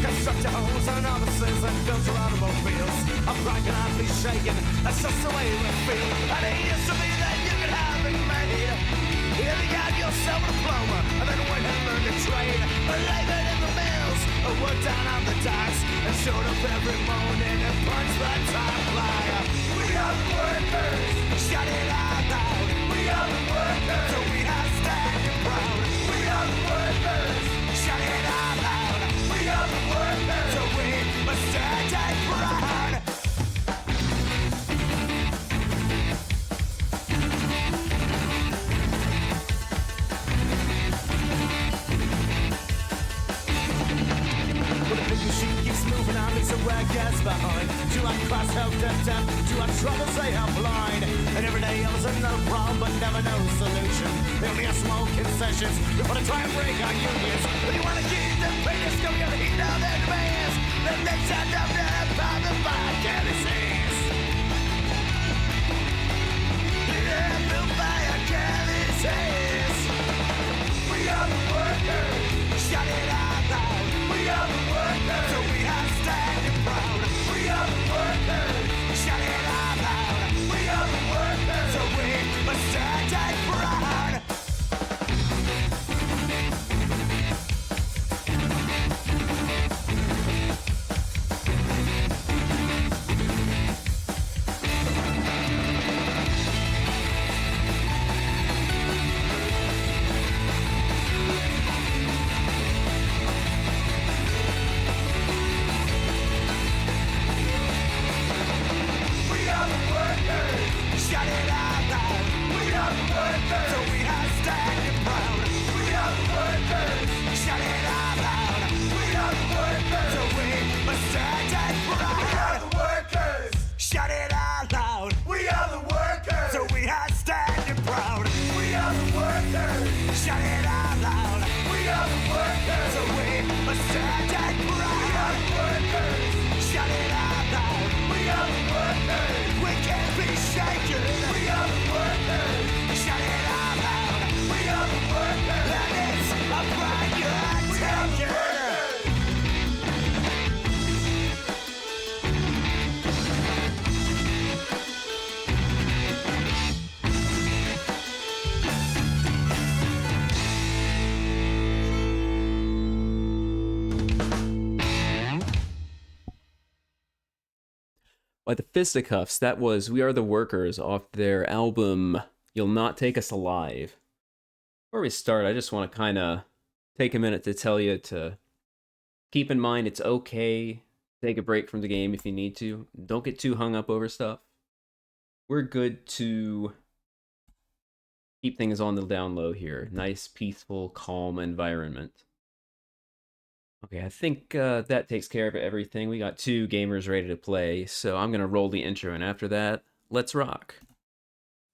Constructor homes and offices and built your automobiles. I'm rocking out, be shaking, that's just the way we feel. And it used to be that you could have it made. If you got yourself a diploma and then went and learned a trade. Or labored in the mills, or worked down on the docks, and showed up every morning and punched the time flyer. We are the workers, shout it out loud. We are the workers, so we are standing proud. We are the workers, shout it out loud. We are the workers, so we must stand proud. Moving on, leaves a rag gas behind. Do I cross help deaf? Do I troubles they help blind? And every day else another problem, but never no solution. Only a small concessions. You wanna try and break our unions, but you wanna keep the greatest, go get heat down their demands. Then they shut down their power the Fatcatteddy says. Yeah, the Fatcatteddy says. We are the workers, shout it out loud. We are the workers, so we are standing proud. We are the workers, shout it out loud. We are the workers, so we must stand proud. Shout it out loud. We are the workers, so we are standing proud. We are the workers. Shout it out loud. We are the workers, so we must stand proud. We are the workers. Shout it out loud. We are the workers, so we are standing proud. We are the workers. Shout it out loud. We are the workers, so we must stand proud. We are the workers. Shout it out loud. We are the workers. We can't be shaken. We are the workers. Shout it out loud. We are the workers. And it's a pride you're taking. By the Fisticuffs, that was We Are the Workers off their album You'll Not Take Us Alive. Before we start, I just want to kind of take a minute to tell you to keep in mind it's okay to take a break from the game if you need to. Don't get too hung up over stuff. We're good to keep things on the down low here. Nice, peaceful, calm environment. Okay, I think that takes care of everything. We got 2 gamers ready to play, so I'm going to roll the intro, and after that, let's rock.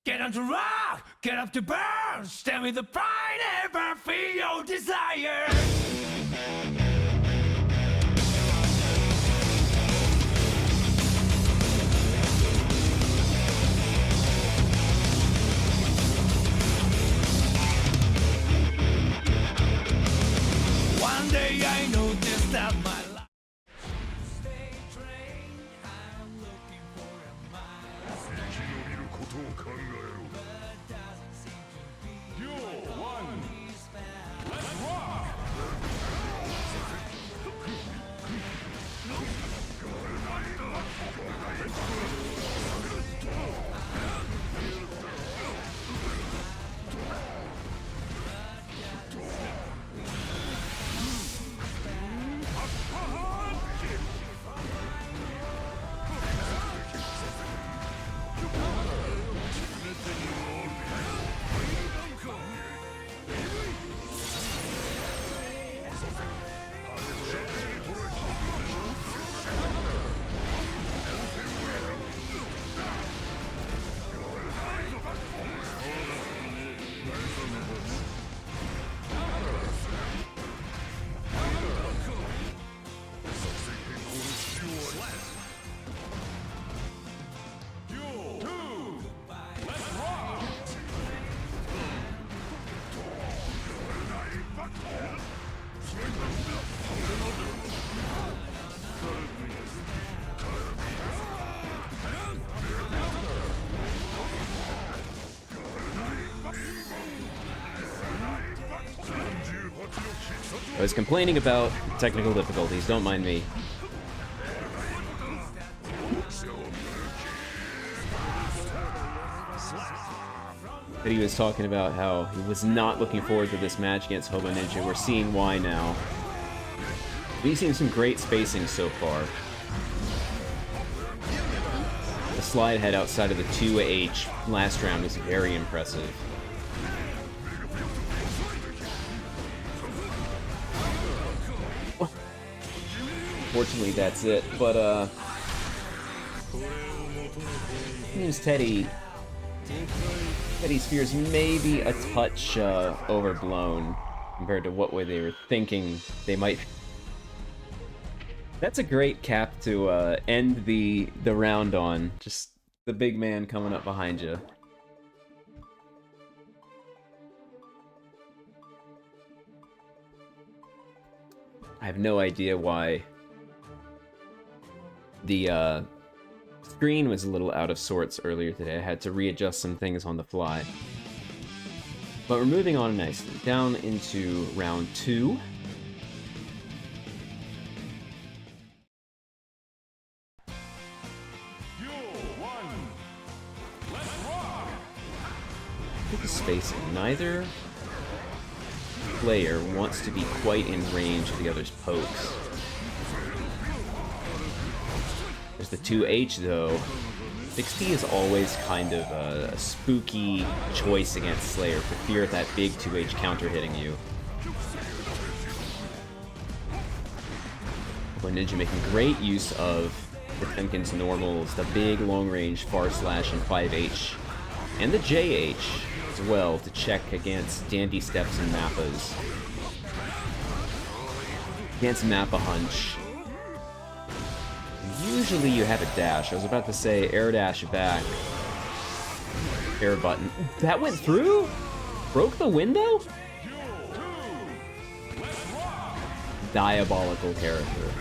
Get on to rock, get up to burn, stand with the pride, ever feel your desire. One day I noticed that my life stay trained. I'm looking for a mile, but doesn't seem to be. Let's rock! I was complaining about technical difficulties, don't mind me. But he was talking about how he was not looking forward to this match against HoboNinja. We're seeing why now. We've seen some great spacing so far. The slide head outside of the 2H last round was very impressive. Fortunately, that's it. But, seems Teddy's fears may be a touch overblown compared to what way they were thinking they might. That's a great cap to end the round on. Just the big man coming up behind you. I have no idea why the screen was a little out of sorts earlier today. I had to readjust some things on the fly. But we're moving on nicely. Down into round 2. Look at the spacing. Neither player wants to be quite in range of the other's pokes. There's the 2H though. 6P is always kind of a spooky choice against Slayer for fear of that big 2H counter hitting you. HoboNinja making great use of Potemkin's normals, the big long range far slash and 5H, and the JH as well to check against dandy steps and mappas. Against Mappa Hunch. Usually you have a dash. I was about to say air dash back. Air button. That went through? Broke the window? Diabolical character.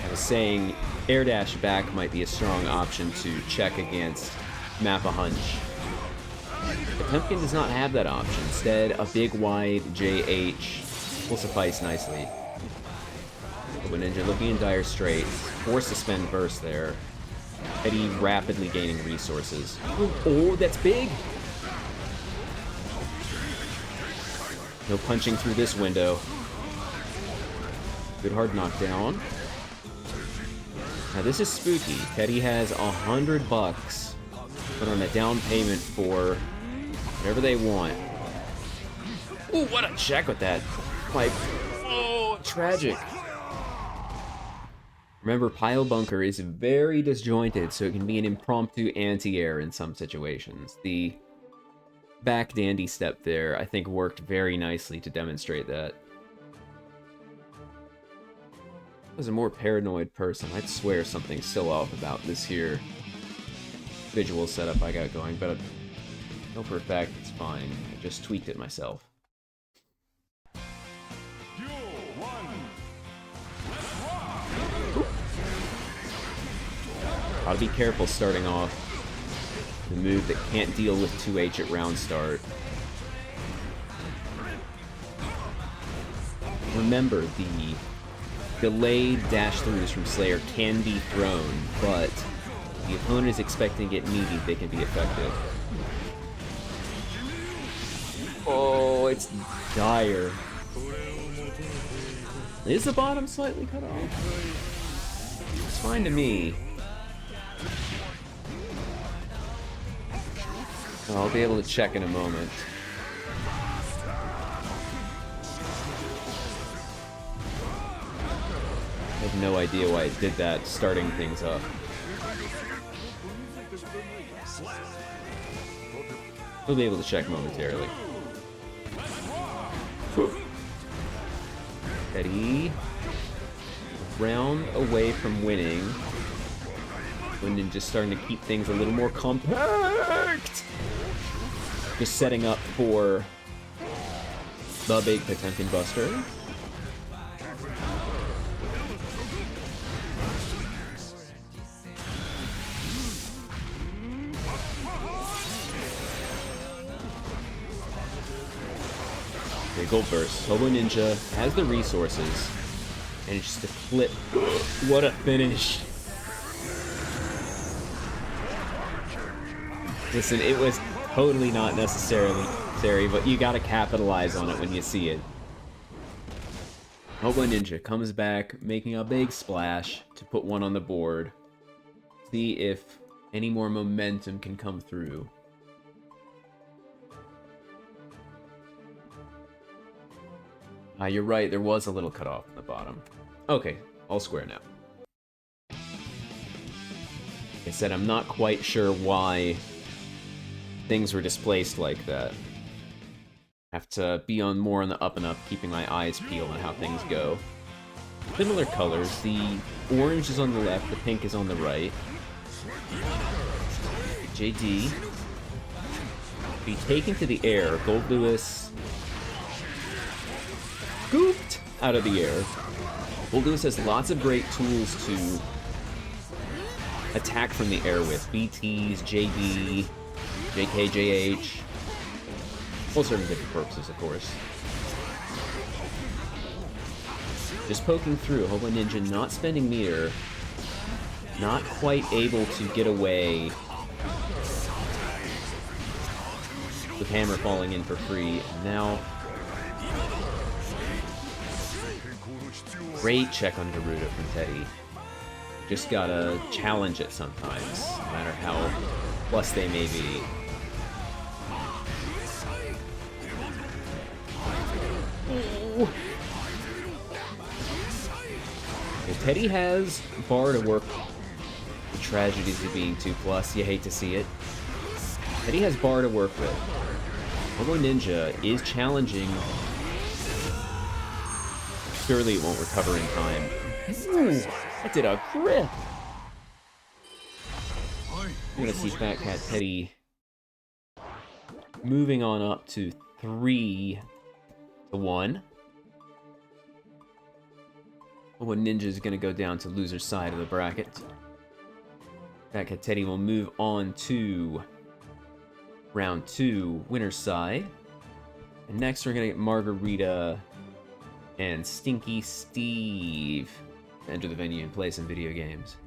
I was saying air dash back might be a strong option to check against Mappa Hunch. Potemkin does not have that option. Instead, a big wide JH will suffice nicely. HoboNinja looking in dire straits. Forced to spend burst there. Eddie rapidly gaining resources. Oh, that's big! No punching through this window. Good hard knockdown. Now this is spooky. Teddy has $100 put on a down payment for whatever they want. Ooh, what a check with that. Like, oh, tragic. Remember, Pile Bunker is very disjointed, so it can be an impromptu anti-air in some situations. The back dandy step there, I think, worked very nicely to demonstrate that. If I was a more paranoid person, I'd swear something's still off about this here visual setup I got going, but I know for a fact it's fine. I just tweaked it myself. Gotta be careful starting off the move that can't deal with 2H at round start. Remember, the delayed dash throughs from Slayer can be thrown, but if the opponent is expecting to get meaty, they can be effective. Oh, it's dire. Is the bottom slightly cut off? It's fine to me. I'll be able to check in a moment. I have no idea why it did that, starting things up. We'll be able to check momentarily. Eddie. Round away from winning. HoboNinja starting to keep things a little more compact. Just setting up for the big Potemkin Buster. Gold Burst. HoboNinja has the resources, and it's just a flip. What a finish. Listen, it was totally not necessary, but you gotta capitalize on it when you see it. HoboNinja comes back, making a big splash to put one on the board. See if any more momentum can come through. You're right, there was a little cutoff in the bottom. Okay, all square now. Like I said, I'm not quite sure why things were displaced like that. Have to be more on the up and up, keeping my eyes peeled on how things go. Similar colors, the orange is on the left, the pink is on the right. JD. Be taken to the air, Gold Lewis scooped out of the air. Gold Lewis has lots of great tools to attack from the air with. BTs, JD, JK, JH. All certain different purposes, of course. Just poking through. HoboNinja not spending meter. Not quite able to get away. With Hammer falling in for free. And now... Great check on Garuda from Teddy. Just gotta challenge it sometimes, no matter how plus they may be. Well, Teddy has bar to work. The tragedies of being 2+, you hate to see it. Teddy has bar to work with. HoboNinja is challenging. Surely it won't recover in time. Ooh, that did a grip! You're gonna see Fatcatteddy moving on up to 3-1. HoboNinja is gonna go down to loser's side of the bracket. Fatcatteddy will move on to round 2, winner's side. And next we're gonna get Margarita and Stinky Steve to enter the venue and play some video games.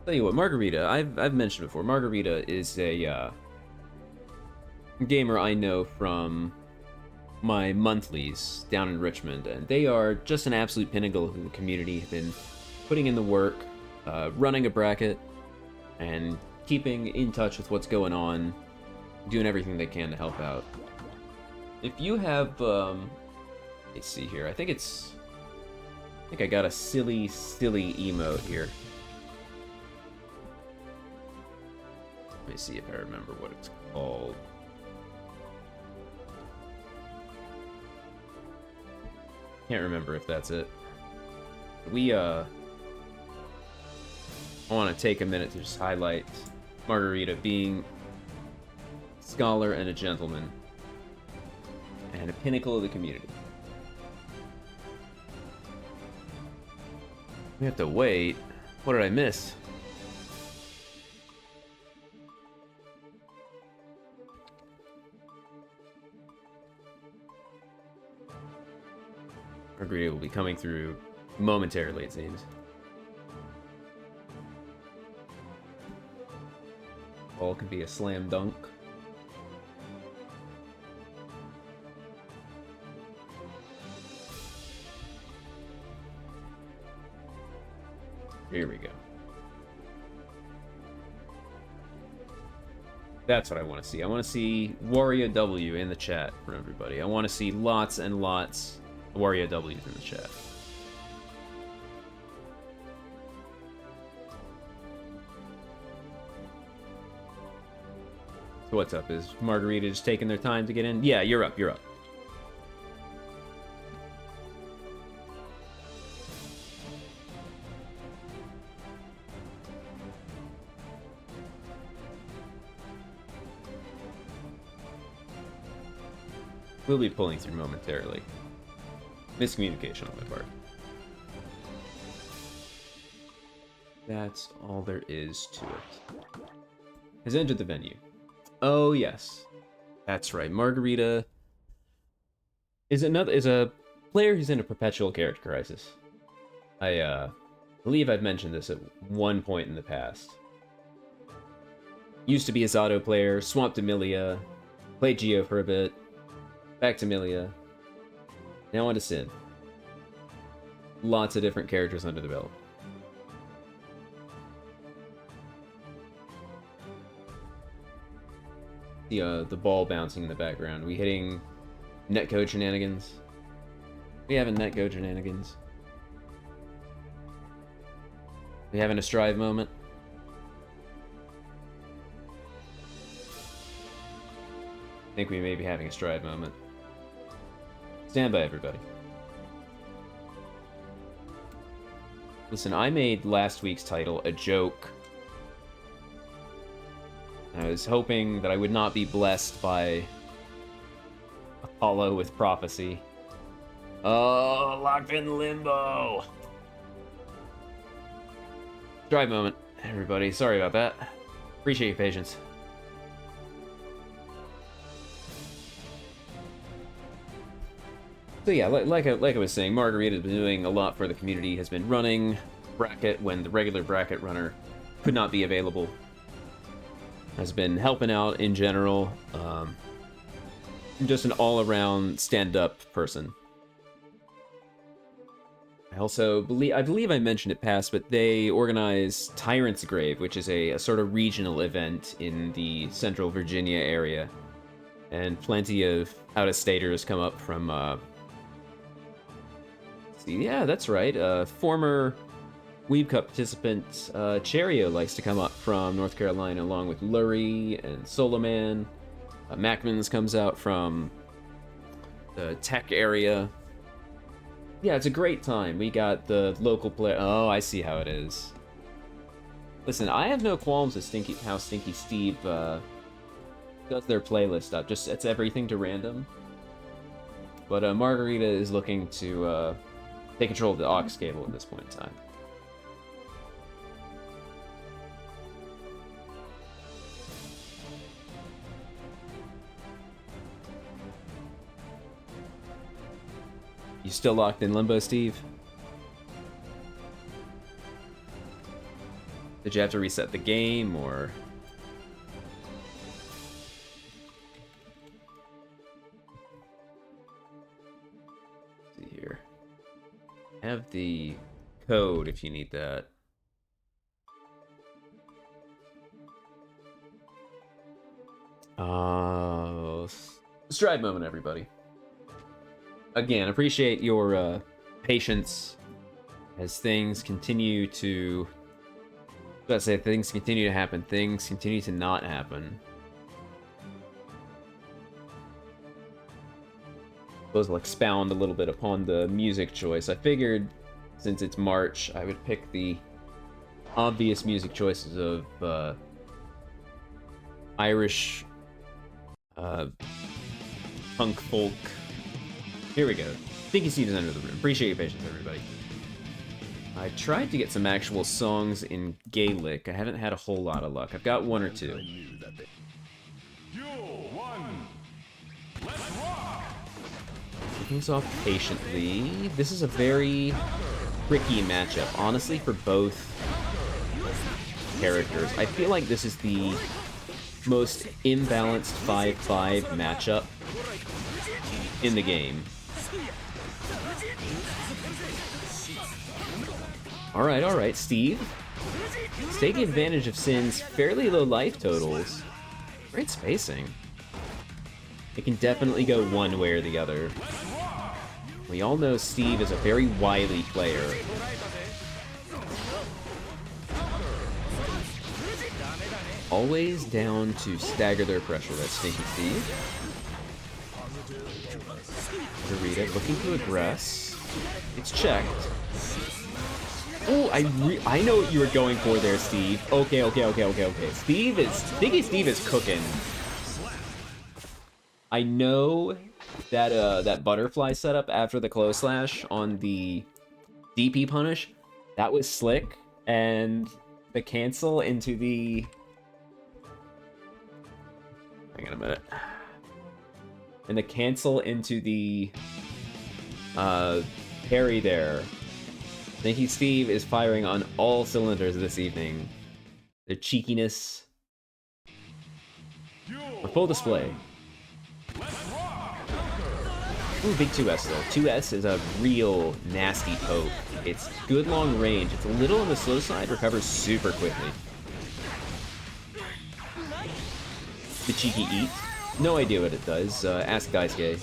Tell you what, Margarita, I've mentioned before, Margarita is a gamer I know from my monthlies down in Richmond, and they are just an absolute pinnacle of the community. Have been putting in the work, running a bracket, and keeping in touch with what's going on, doing everything they can to help out. If you have, let's see here, I think I got a silly emote here. Let me see if I remember what it's called. Can't remember if that's it. I want to take a minute to just highlight Margarita being a scholar and a gentleman. And a pinnacle of the community. We have to wait. What did I miss? Margarita will be coming through momentarily, it seems. All can be a slam dunk. Here we go. That's what I want to see. I want to see WarioW in the chat from everybody. I want to see lots and lots of WarioWs in the chat. So what's up? Is Margarita just taking their time to get in? Yeah, you're up, you're up. We'll be pulling through momentarily. Miscommunication on my part. That's all there is to it. Has entered the venue. Oh yes. That's right. Margarita is a player who's in a perpetual character crisis. I believe I've mentioned this at one point in the past. Used to be a Zato player, swapped to Milia, played Geo for a bit, back to Milia, now on to Sin. Lots of different characters under the belt. The ball bouncing in the background. We hitting netcode shenanigans? We having netcode shenanigans? We having a strive moment? I think we may be having a strive moment. Stand by, everybody. Listen, I made last week's title a joke. I was hoping that I would not be blessed by Apollo with prophecy. Oh, locked in limbo. Drive moment, everybody. Sorry about that. Appreciate your patience. So yeah, like I was saying, Margarita has been doing a lot for the community. Has been running bracket when the regular bracket runner could not be available. Has been helping out in general. Just an all-around stand-up person. I believe I mentioned it past, but they organize Tyrant's Grave, which is a sort of regional event in the Central Virginia area, and plenty of out-of-staters come up from. Yeah, that's right. Former WeebCup participant Cherio likes to come up from North Carolina, along with Lurie and Soloman. Macmans comes out from the tech area. Yeah, it's a great time. We got the local player. Oh, I see how it is. Listen, I have no qualms with how Stinky Steve does their playlist up. Just sets everything to random. But Margarita is looking to take control of the aux cable at this point in time. You still locked in limbo, Steve? Did you have to reset the game, or...? Let's see here. Have the code if you need that. Stride moment, everybody. Again, appreciate your patience as things continue to... Let's say things continue to happen, things continue to not happen. I suppose I'll expound a little bit upon the music choice. I figured, since it's March, I would pick the obvious music choices of Irish punk folk. Here we go. Stinky Steve is under the room. Appreciate your patience, everybody. I tried to get some actual songs in Gaelic. I haven't had a whole lot of luck. I've got one or two. Things off patiently. This is a very tricky matchup, honestly, for both characters. I feel like this is the most imbalanced 5-5 matchup in the game. Alright, Steve. He's taking advantage of Sin's fairly low life totals. Great spacing. It can definitely go one way or the other. We all know Steve is a very wily player. Always down to stagger their pressure, that's Stinky Steve. Margarita looking to aggress. It's checked. Oh, I know what you were going for there, Steve. Okay. Stinky Steve is cooking. I know that that butterfly setup after the close slash on the DP punish, that was slick, and the cancel into the... Hang on a minute. And the cancel into the parry there. Thank you, Steve is firing on all cylinders this evening. Their cheekiness on full display. Ooh, big 2S though. 2S is a real nasty poke. It's good long range. It's a little on the slow side, recovers super quickly. The cheeky eat. No idea what it does. Ask Daisuke.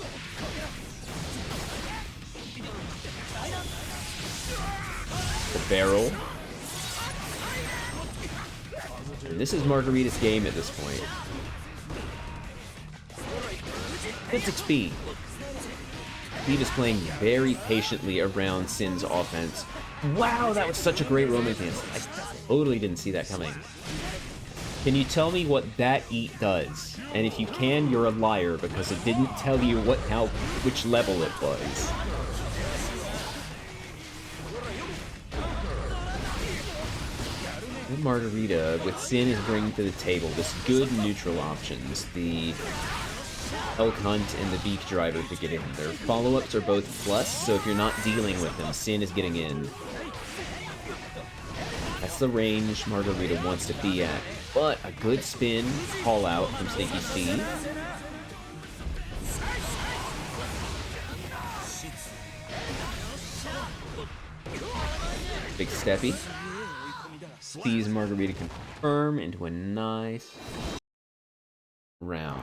The barrel. And this is Margarita's game at this point. It's XP. Steve is playing very patiently around Sin's offense. Wow, that was such a great Roman cancel. I totally didn't see that coming. Can you tell me what that eat does? And if you can, you're a liar because it didn't tell you which level it was. And Margarita, with Sin, is bringing to the table this good neutral options. The Elk Hunt and the Beak Driver to get in. Their follow-ups are both plus, so if you're not dealing with them, Sin is getting in. That's the range Margarita wants to be at. But a good spin call-out from Sneaky Steve. Big steppy. Sees Margarita confirm into a nice round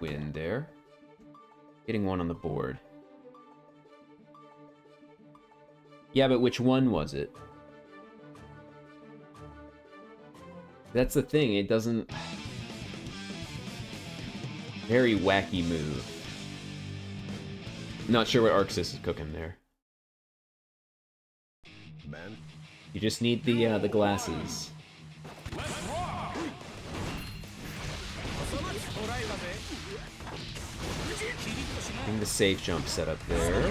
win there. Getting one on the board. Yeah, but which one was it? That's the thing, it doesn't... Very wacky move. Not sure what Arxis is cooking there. You just need the glasses. Getting the safe jump set up there.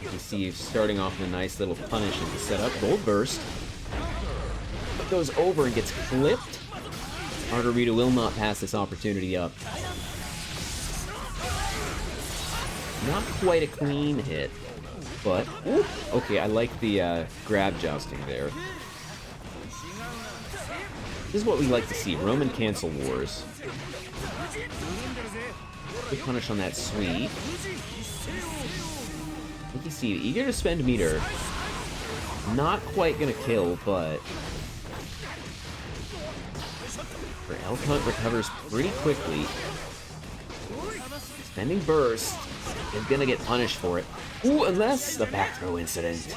You can see starting off with a nice little punish as the setup. Gold burst. Goes over and gets flipped. Margarita will not pass this opportunity up. Not quite a clean hit, but ooh, okay, I like the grab jousting there. This is what we like to see, Roman cancel wars. Good punish on that sweep. You can see, eager to spend meter. Not quite gonna kill, but her Elk Hunt recovers pretty quickly. Spending burst is gonna get punished for it. Ooh, unless the back throw incident.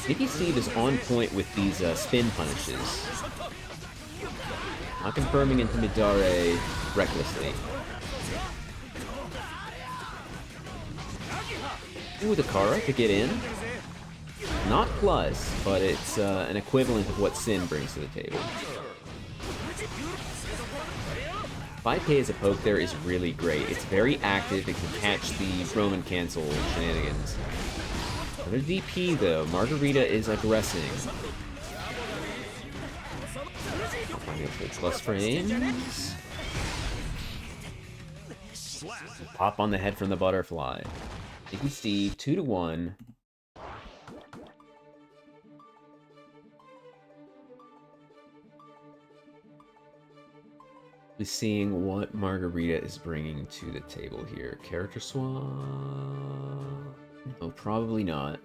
Nicky Steve is on point with these spin punishes. Not confirming into Midare recklessly. Ooh, the Kara to get in. Not plus, but it's an equivalent of what Sin brings to the table. 5K as a poke there is really great. It's very active, it can catch the Roman cancel shenanigans. Another DP though, Margarita is aggressing. Plus frames. Pop on the head from the butterfly. Nicky Steve, 2-1. We're seeing what Margarita is bringing to the table here. Character swap? Oh, probably not.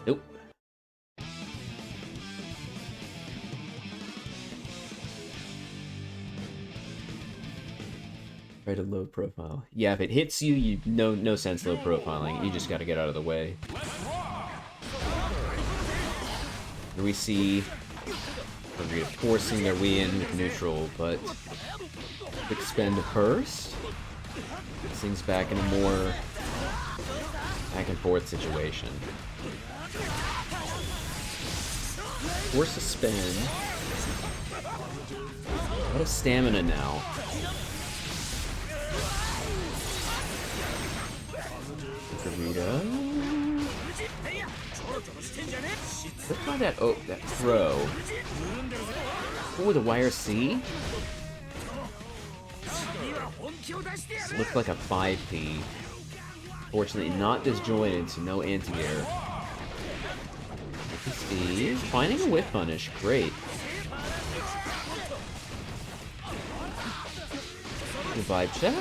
Nope. Try to low profile. Yeah, if it hits you, no sense low profiling. You just gotta get out of the way. Here we see Margarita forcing their way in with neutral, but quick spend first. Puts things back in a more back and forth situation. Force a spin. A lot of stamina now. Margarita. Let's try that, oh, that throw. Oh, the wire C? Looks like a 5P. Fortunately, not disjointed, so no anti-air. Steve finding a whip punish. Great. The vibe check.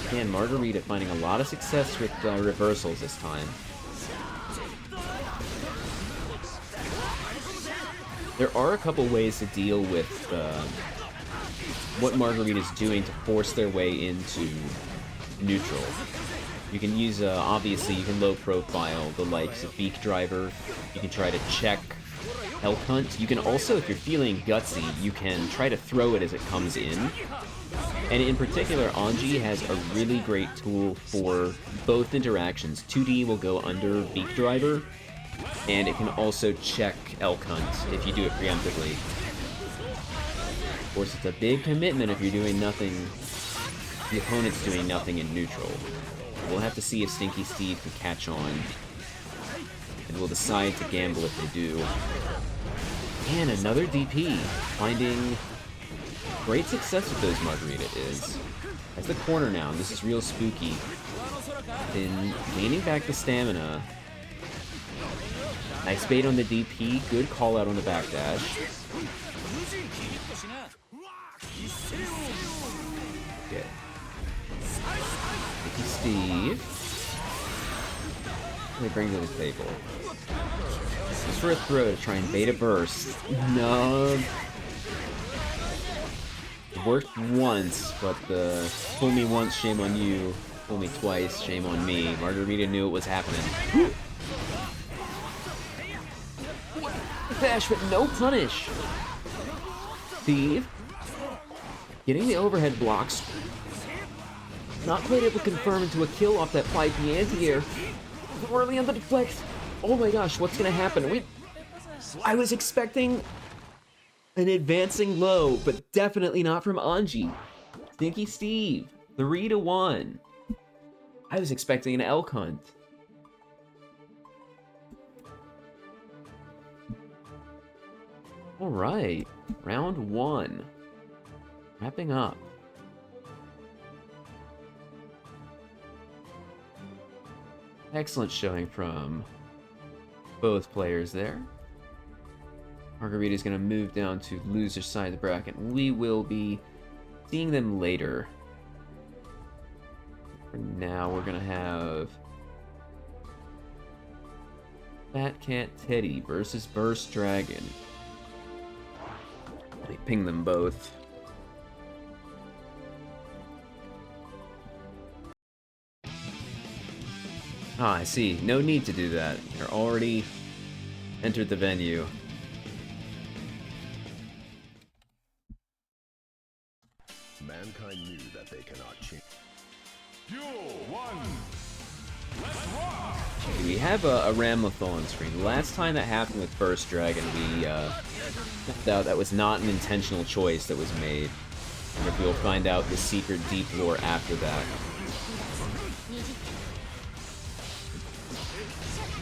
Again, Margarita finding a lot of success with reversals this time. There are a couple ways to deal with what Margarita's doing to force their way into neutral. You can use, obviously, you can low profile the likes of Beak Driver. You can try to check Elk Hunt. You can also, if you're feeling gutsy, you can try to throw it as it comes in. And in particular, Anji has a really great tool for both interactions. 2D will go under Beak Driver, and it can also check Elk Hunt if you do it preemptively. Of course, it's a big commitment if you're doing nothing, the opponent's doing nothing in neutral. We'll have to see if Stinky Steve can catch on, and we'll decide to gamble if they do. And another DP, finding great success with those Margarita is. That's the corner now, and this is real spooky. Been gaining back the stamina. Nice bait on the DP, good call out on the backdash. Okay. Steve. What do they bring to the table? Just for a throw to try and bait a burst. No. It worked once, but the fool me once, shame on you. Fool me twice, shame on me. Margarita knew it was happening. Dash, but no punish. Steve. Getting the overhead blocks. Not quite able to confirm into a kill off that 5P anti-air. Early on the deflect. Oh my gosh, what's gonna happen? I was expecting an advancing low, but definitely not from Anji. Stinky Steve, 3-1. I was expecting an Elk Hunt. All right, round 1. Wrapping up. Excellent showing from both players there. Margarita's going to move down to loser side of the bracket. We will be seeing them later. For now, we're going to have Fatcatteddy versus Burst Dragon. Let me ping them both. Ah, I see. No need to do that. They're already entered the venue. Mankind knew that they cannot change. Duel 1. Let's rock. We have a Ramlethal on screen. The last time that happened with Burst Dragon, we found out that was not an intentional choice that was made. And we'll find out the secret deep lore after that.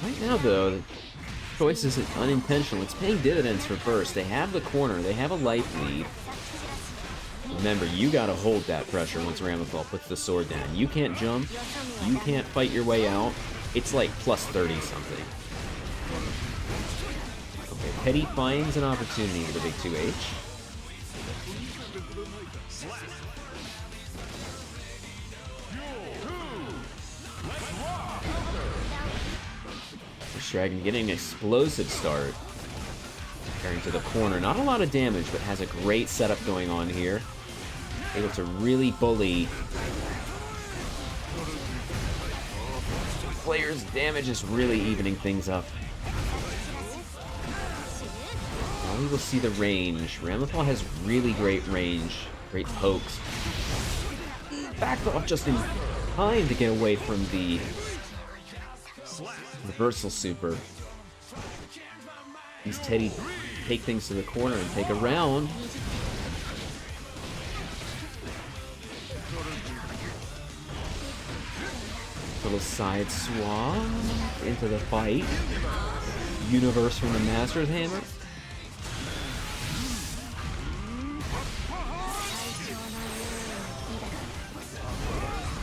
Right now, though, the choice isn't unintentional. It's paying dividends for Burst. They have the corner. They have a life lead. Remember, you gotta hold that pressure once Ramlethal puts the sword down. You can't jump. You can't fight your way out. It's like plus 30 something. Okay, Petty finds an opportunity with a big 2H. Dragon getting an explosive start. Carrying to the corner. Not a lot of damage, but has a great setup going on here. Able to really bully. Player's damage is really evening things up. Now we will see the range. Ramlethal has really great range. Great pokes. Backed off just in time to get away from the reversal super. These Teddy take things to the corner and take a round. little side swap into the fight. Universe from the Master's Hammer.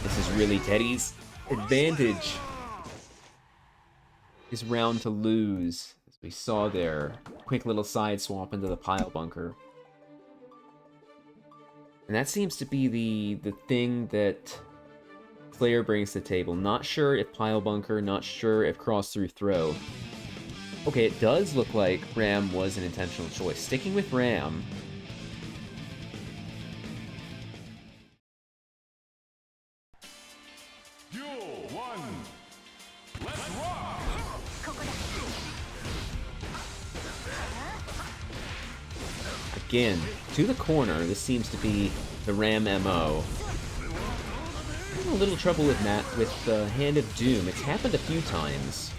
This is really Teddy's advantage. His round to lose, as we saw there. Quick little side swap into the pile bunker. And that seems to be the thing that Slayer brings to the table. Not sure if pile bunker, not sure if cross through throw. Okay, it does look like Ram was an intentional choice. Sticking with Ram. Duel 1. Let's rock! Again, to the corner. This seems to be the Ram MO. Having a little trouble with Matt with the Hand of Doom. It's happened a few times.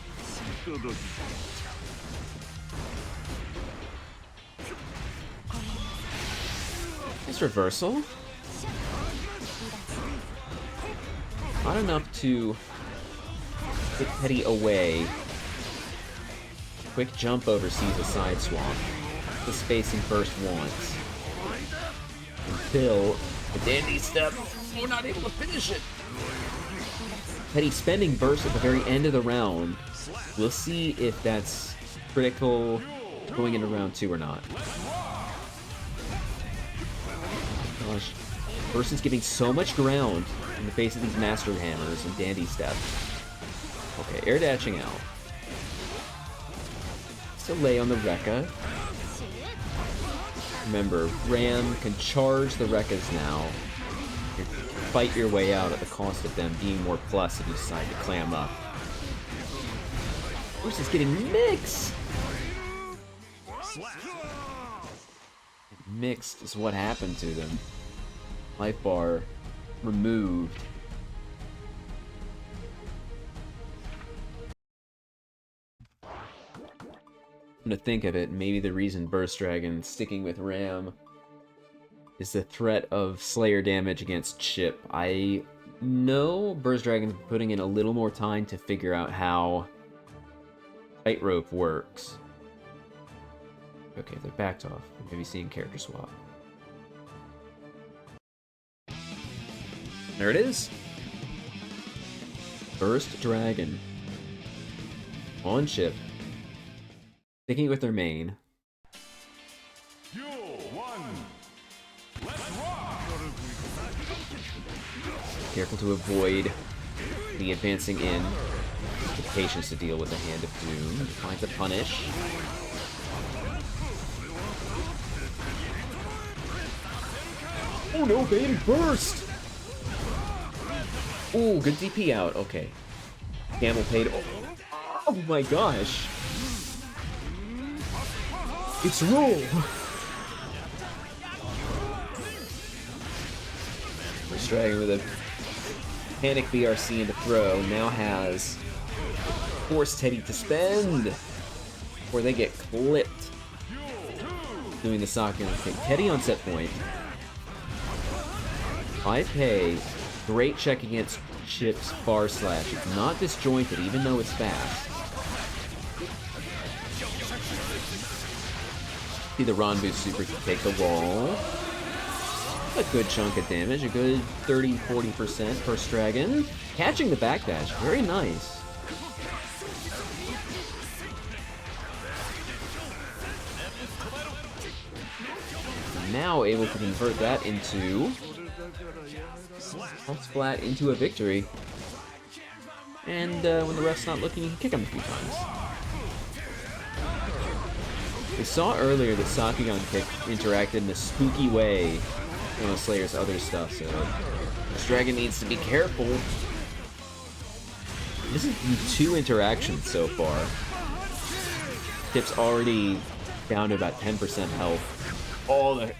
Nice reversal. Not enough to get Teddy away. Quick jump over sees a side swap. The spacing first once. Until the dandy step. We're not able to finish it. Teddy spending burst at the very end of the round. We'll see if that's critical going into round 2 or not. Gosh. Person's getting so much ground in the face of these Master Hammers and Dandy Step. Okay, air dashing out. Still lay on the Rekka. Remember, Ram can charge the Rekkas now. You fight your way out at the cost of them being more plus if you decide to clam up. Person's getting mixed! Mixed is what happened to them. Life bar removed. Come to think of it, maybe the reason Burst Dragon sticking with Ram is the threat of Slayer damage against Chip. I know Burst Dragon's putting in a little more time to figure out how Tightrope works. Okay, they're backed off. Maybe seeing character swap. There it is. Burst Dragon. On Chip. Sticking with their main. Duel 1. Let's rock! Careful to avoid the advancing in. The patience to deal with the Hand of Doom. Finds a punish. Oh no, baited burst! Ooh, good DP out. Okay. Camel paid. Oh my gosh. It's roll! Burst Dragon with a panic BRC into throw now has forced Teddy to spend before they get clipped. Doing the sock and kick. Teddy on set point. 5K. Great check against Chip's bar slash. It's not disjointed even though it's fast. See the Ranbu super to take the wall. A good chunk of damage, a good 30-40% Burst Dragon. Catching the backdash, very nice. Now able to convert that into splat into a victory. And when the ref's not looking, you can kick him a few times. We saw earlier that Sakugan kick interacted in a spooky way with one of Slayer's other stuff, so this dragon needs to be careful. This is 2 interactions so far. Chip's already down to about 10% health. All the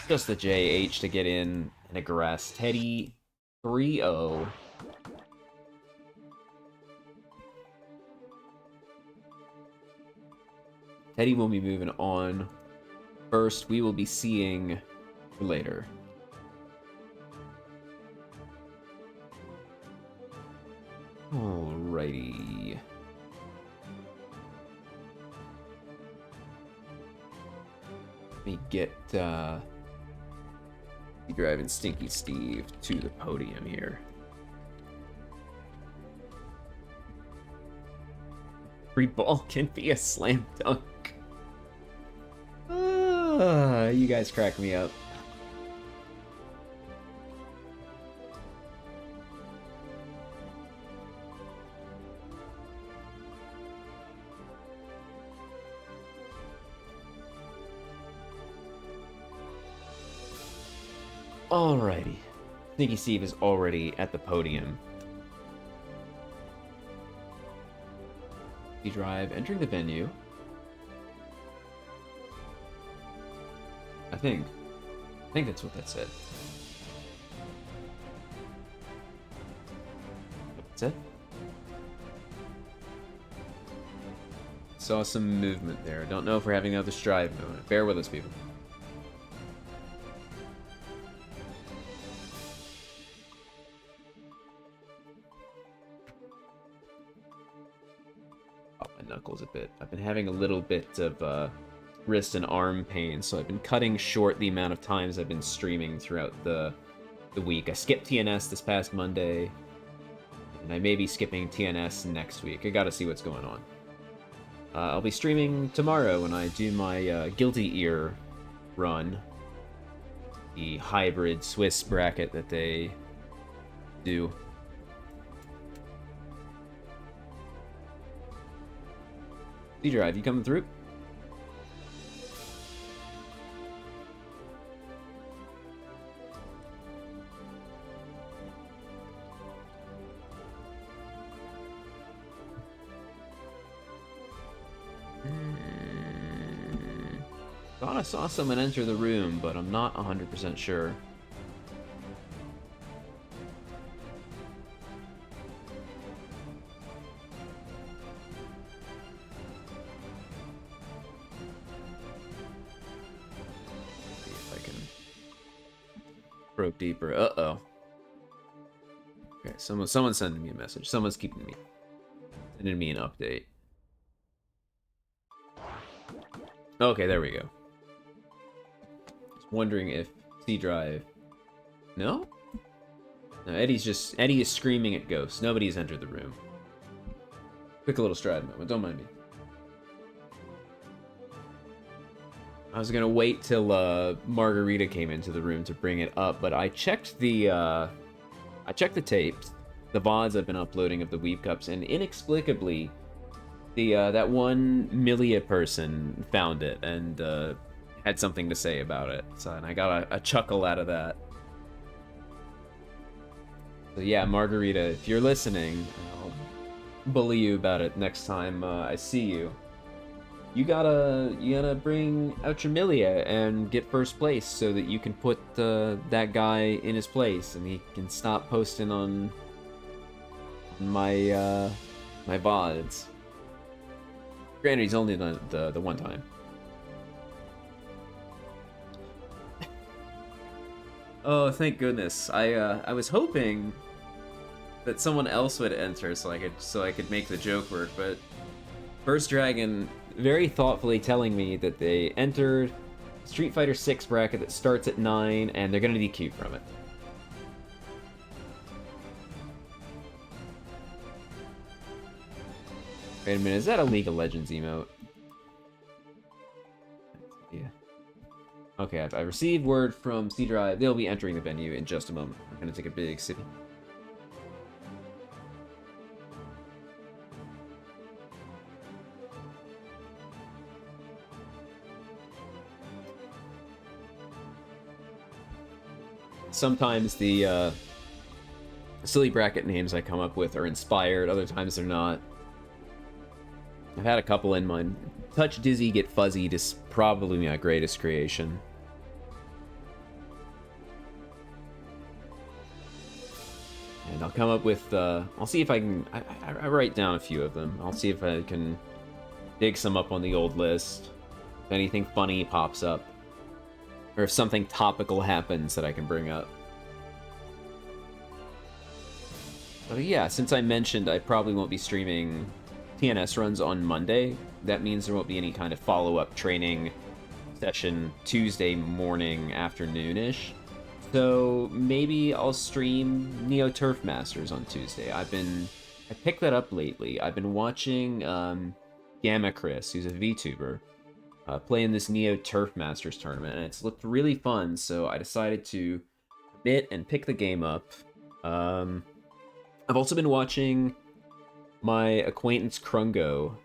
just the JH to get in and aggress. Teddy 3-0. Teddy will be moving on. First, we will be seeing later. Alrighty. Let me get driving Stinky Steve to the podium here. Free ball can be a slam dunk. You guys crack me up. Alrighty. Sneaky Steve is already at the podium. You drive, entering the venue. I think that's what that said. That's it. Saw some movement there. Don't know if we're having another stride moment. Bear with us, people. Knuckles a bit. I've been having a little bit of wrist and arm pain, so I've been cutting short the amount of times I've been streaming throughout the week. I skipped TNS this past Monday, and I may be skipping TNS next week. I gotta see what's going on. I'll be streaming tomorrow when I do my Guilty Ear run, the hybrid Swiss bracket that they do. D-Drive, you coming through? Thought I saw someone enter the room, but I'm not 100% sure. Broke deeper. Uh-oh. Okay, someone's sending me a message. Someone's sending me an update. Okay, there we go. Just wondering if C-Drive... No? No, Eddie is screaming at ghosts. Nobody's entered the room. Quick little stride moment, don't mind me. I was gonna wait till Margarita came into the room to bring it up, but I checked the tapes, the VODs I've been uploading of the WeebCups, and inexplicably, that one Milia person found it and had something to say about it. So, and I got a chuckle out of that. So yeah, Margarita, if you're listening, I'll bully you about it next time I see you. You gotta bring out your Milia and get first place so that you can put that guy in his place and he can stop posting on my my VODs. Granted, he's only the one time. Oh, thank goodness! I was hoping that someone else would enter so I could make the joke work, but First Dragon very thoughtfully telling me that they entered Street Fighter 6 bracket that starts at 9 and they're gonna DQ from it. Wait a minute, is that a League of Legends emote? Yeah. Okay, I received word from C-Drive. They'll be entering the venue in just a moment. I'm gonna take a big sip. Sometimes the silly bracket names I come up with are inspired, other times they're not. I've had a couple in mind. Touch Dizzy, Get Fuzzied is probably my greatest creation. And I'll come up with, I'll see if I can, I write down a few of them. I'll see if I can dig some up on the old list. If anything funny pops up. Or if something topical happens that I can bring up. Yeah, since I mentioned I probably won't be streaming TNS runs on Monday, that means there won't be any kind of follow-up training session Tuesday morning, afternoon-ish. So maybe I'll stream Neo Turf Masters on Tuesday. I picked that up lately. I've been watching Gamma Chris, who's a VTuber, playing this Neo Turf Masters tournament, and it's looked really fun, so I decided to commit and pick the game up. I've also been watching my acquaintance Krungo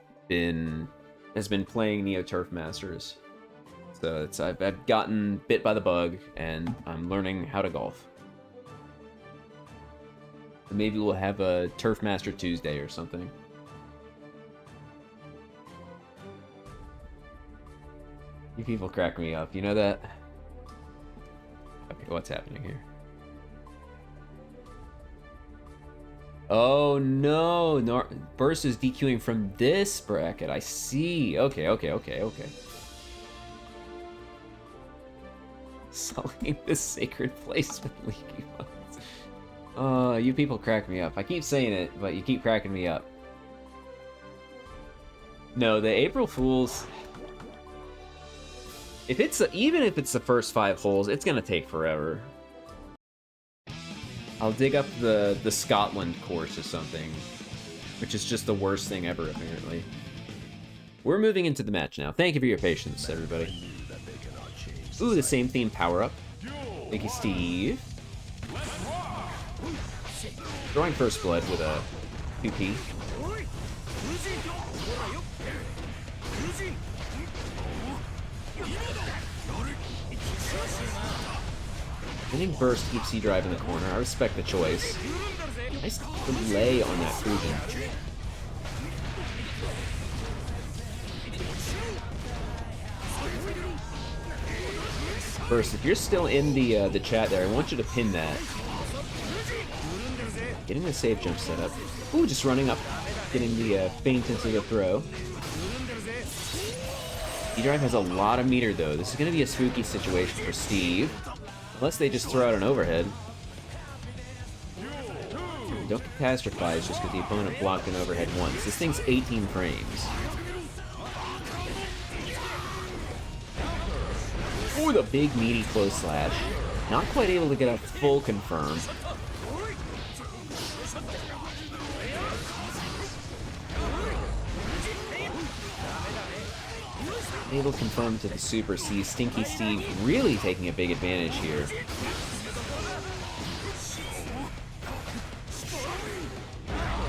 has been playing Neo Turf Masters. So I've gotten bit by the bug, and I'm learning how to golf. So maybe we'll have a Turf Master Tuesday or something. You people crack me up, you know that? Okay, what's happening here? Oh no, Burst is DQing from this bracket, I see. Okay. Sullying this sacred place with leaky bones. Oh, you people crack me up. I keep saying it, but you keep cracking me up. No, the April Fools... even if it's the first 5 holes, it's gonna take forever. I'll dig up the Scotland course or something, which is just the worst thing ever, apparently. We're moving into the match now. Thank you for your patience, everybody. Ooh, the same theme power-up. Thank you, Steve. Drawing First Blood with a 2P. I think Burst keeps C-Drive in the corner. I respect the choice. Nice delay on that Fusion. Burst, if you're still in the chat there, I want you to pin that. Getting the save jump set up. Ooh, just running up. Getting the feint into the throw. C-Drive has a lot of meter, though. This is going to be a spooky situation for Steve. Unless they just throw out an overhead. Don't catastrophize just because the opponent blocked an overhead once. This thing's 18 frames. Ooh, the big meaty close slash. Not quite able to get a full confirm. Able to confirm to the Super C. Stinky Steve really taking a big advantage here.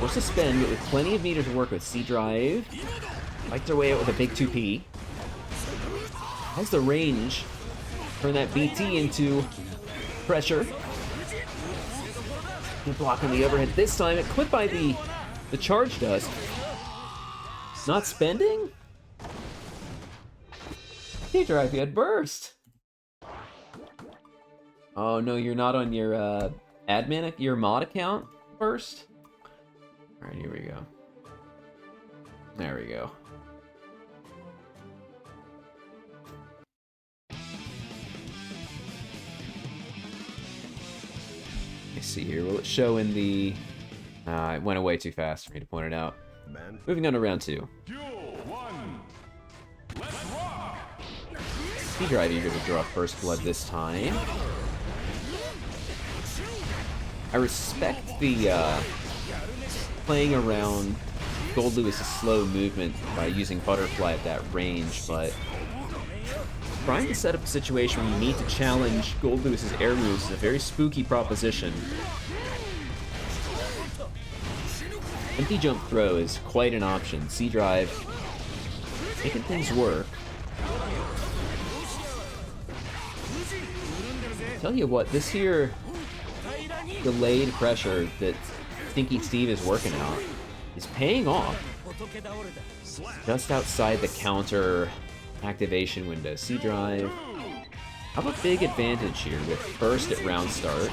We'll suspend with plenty of meter to work with. C-Drive. Fights their way out with a big 2P. Has the range. Turn that BT into pressure. Blocking the overhead this time. It clipped by the charge dust. Not spending? C-Drive, you had burst. Oh no, you're not on your your mod account first? Alright, here we go. There we go. Let's see here. Will it show in the... it went away too fast for me to point it out. Moving on to round 2. C-Drive eager to draw First Blood this time. I respect the playing around Gold Lewis's slow movement by using Butterfly at that range, but trying to set up a situation where you need to challenge Gold Lewis's air moves is a very spooky proposition. Empty jump throw is quite an option. C-Drive making things work. Tell you what, this here delayed pressure that Stinky Steve is working out is paying off. Just outside the counter activation window. C-Drive have a big advantage here with first at round start.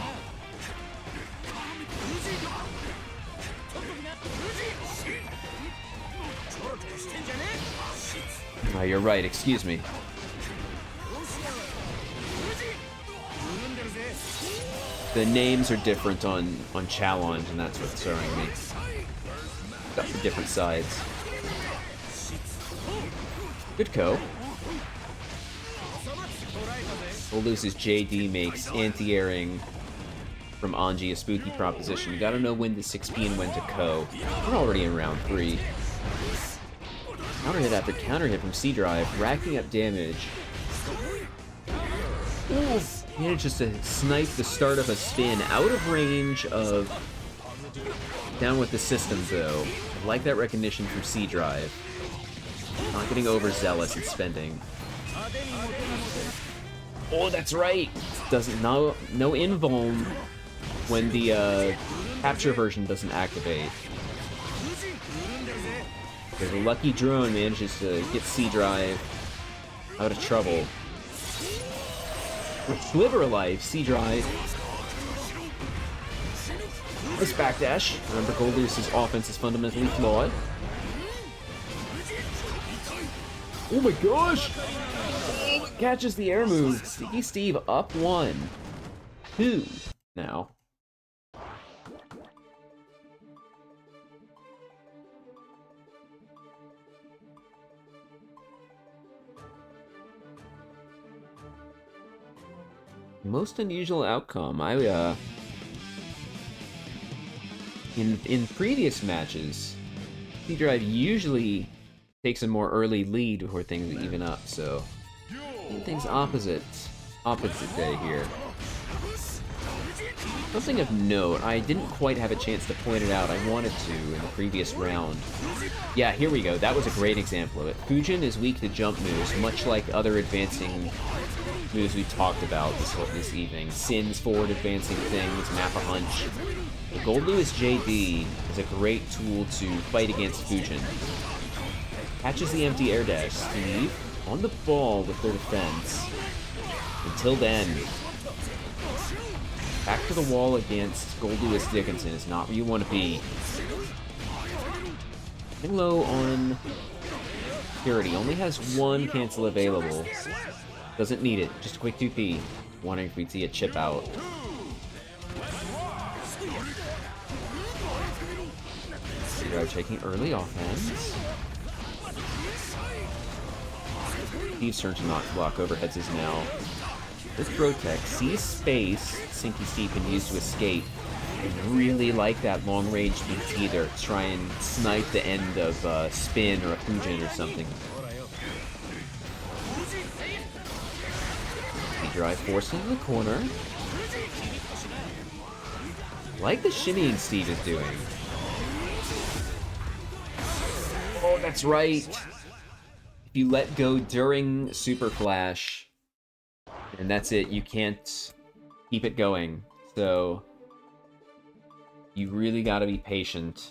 Oh, you're right, excuse me. The names are different on challenge, and that's what's throwing me. Got the different sides. Good co. Goldloose's JD makes anti-airing from Anji a spooky proposition. You gotta know when to 6P and when to co. We're already in round 3. Counter hit after counter hit from C-Drive, racking up damage. Ooh. Manages to snipe the start of a spin out of range of down with the system, though. I like that recognition from C-Drive. Not getting overzealous in spending. Oh, that's right! Doesn't no invuln when the capture version doesn't activate. The lucky drone manages to get C-Drive out of trouble. With Sliver Life, C-Drive. Nice backdash. Remember, Goldloose's offense is fundamentally flawed. Oh my gosh! Catches the air move. Sticky Steve up 1. 2 now. Most unusual outcome. In previous matches, C-Drive usually takes a more early lead before things even up, so things opposite day here. Something of note, I didn't quite have a chance to point it out. I wanted to in the previous round. Yeah, here we go. That was a great example of it. Fujin is weak to jump moves, much like other advancing moves we talked about this evening. Sin's forward advancing things, map a hunch. The Goldloose's JD is a great tool to fight against Fujin. Catches the empty air dash. Steve on the ball with their defense. Until then, back to the wall against Goldloose Dickinson is not where you want to be. Getting low on security. Only has 1 cancel available. Doesn't need it. Just a quick 2P. Wondering if we'd see a chip out. C-Drive taking early offense. Steve's turn to not block overheads is now. This Protect sees space Sinky Steve can use to escape. I really like that long-range BT there to try and snipe the end of a spin or a Fujin or something. C-Drive forced into the corner. Like the shimmying Steve is doing. Oh, that's right. If you let go during Super Flash, and that's it, you can't keep it going. So you really gotta be patient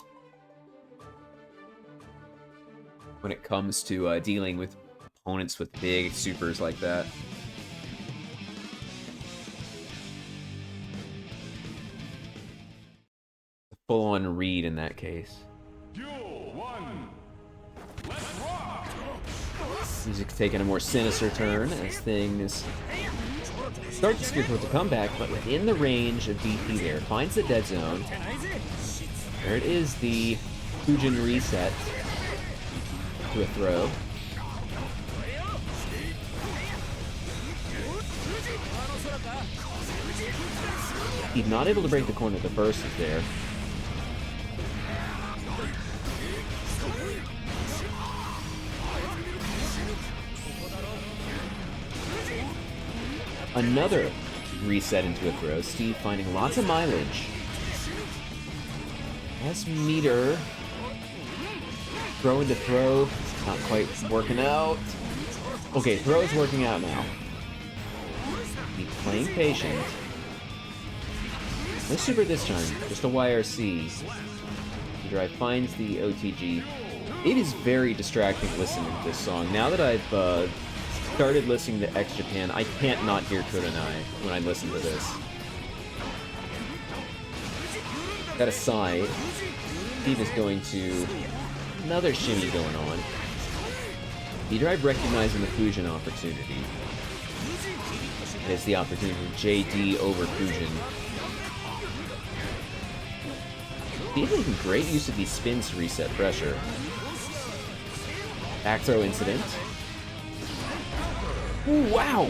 when it comes to dealing with opponents with big supers like that. Full-on read in that case. Duel 1. Let's rock. Music's taking a more sinister turn as things start to steer towards a comeback, but within the range of BP there. Finds the dead zone. There it is, the Fujin reset to a throw. He's not able to break the corner. The burst is there. Another reset into a throw. Steve finding lots of mileage. Has meter. Throw into throw. Not quite working out. Okay, throw is working out now. He's playing patient. No super this time. Just a YRC. C-Drive finds the OTG. It is very distracting listening to this song. Now that I've started listening to X Japan, I can't not hear Kurenai when I listen to this. That aside, Steve is going to another shimmy going on. C-Drive recognizing the Fujin opportunity. It's the opportunity for JD over Fujin. He's making great use of these spins to reset pressure. Back throw incident. Ooh, wow!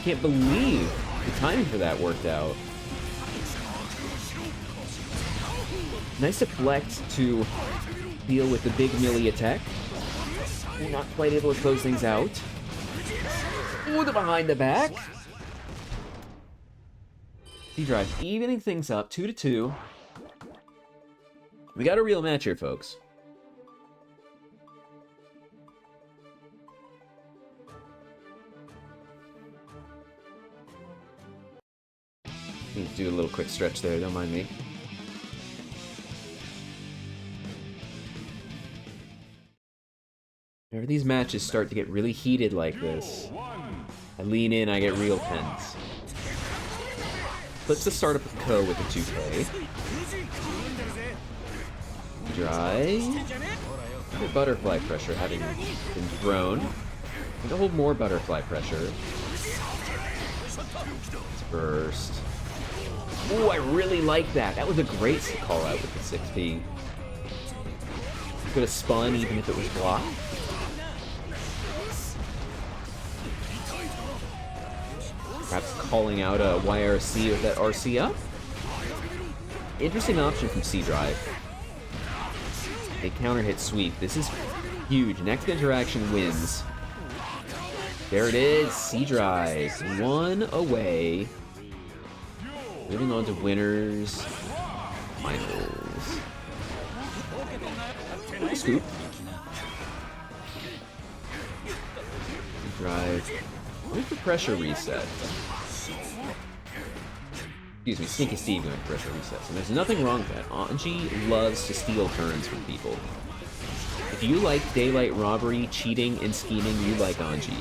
Can't believe the timing for that worked out. Nice deflect to deal with the big melee attack. Not quite able to close things out. Ooh, the behind the back. C-Drive evening things up, 2-2. We got a real match here, folks. Need to do a little quick stretch there, don't mind me. Whenever these matches start to get really heated like this, I lean in, I get real tense. Let's just start up with Ko with the 2K. Dry. Butterfly pressure having been thrown. And to hold more butterfly pressure. Burst. Ooh, I really like that. That was a great call out with the 6P. Could have spun even if it was blocked. Perhaps calling out a YRC with that RC up. Interesting option from C-Drive. A counter hit sweep. This is huge. Next interaction wins. There it is. C-Drive. One away. Moving on to winners. Finals. Little scoop. C-Drive. Where's the pressure reset? Excuse me, Sneaky Steve going pressure resets. And there's nothing wrong with that. Anji loves to steal turns from people. If you like daylight robbery, cheating, and scheming, you like Anji.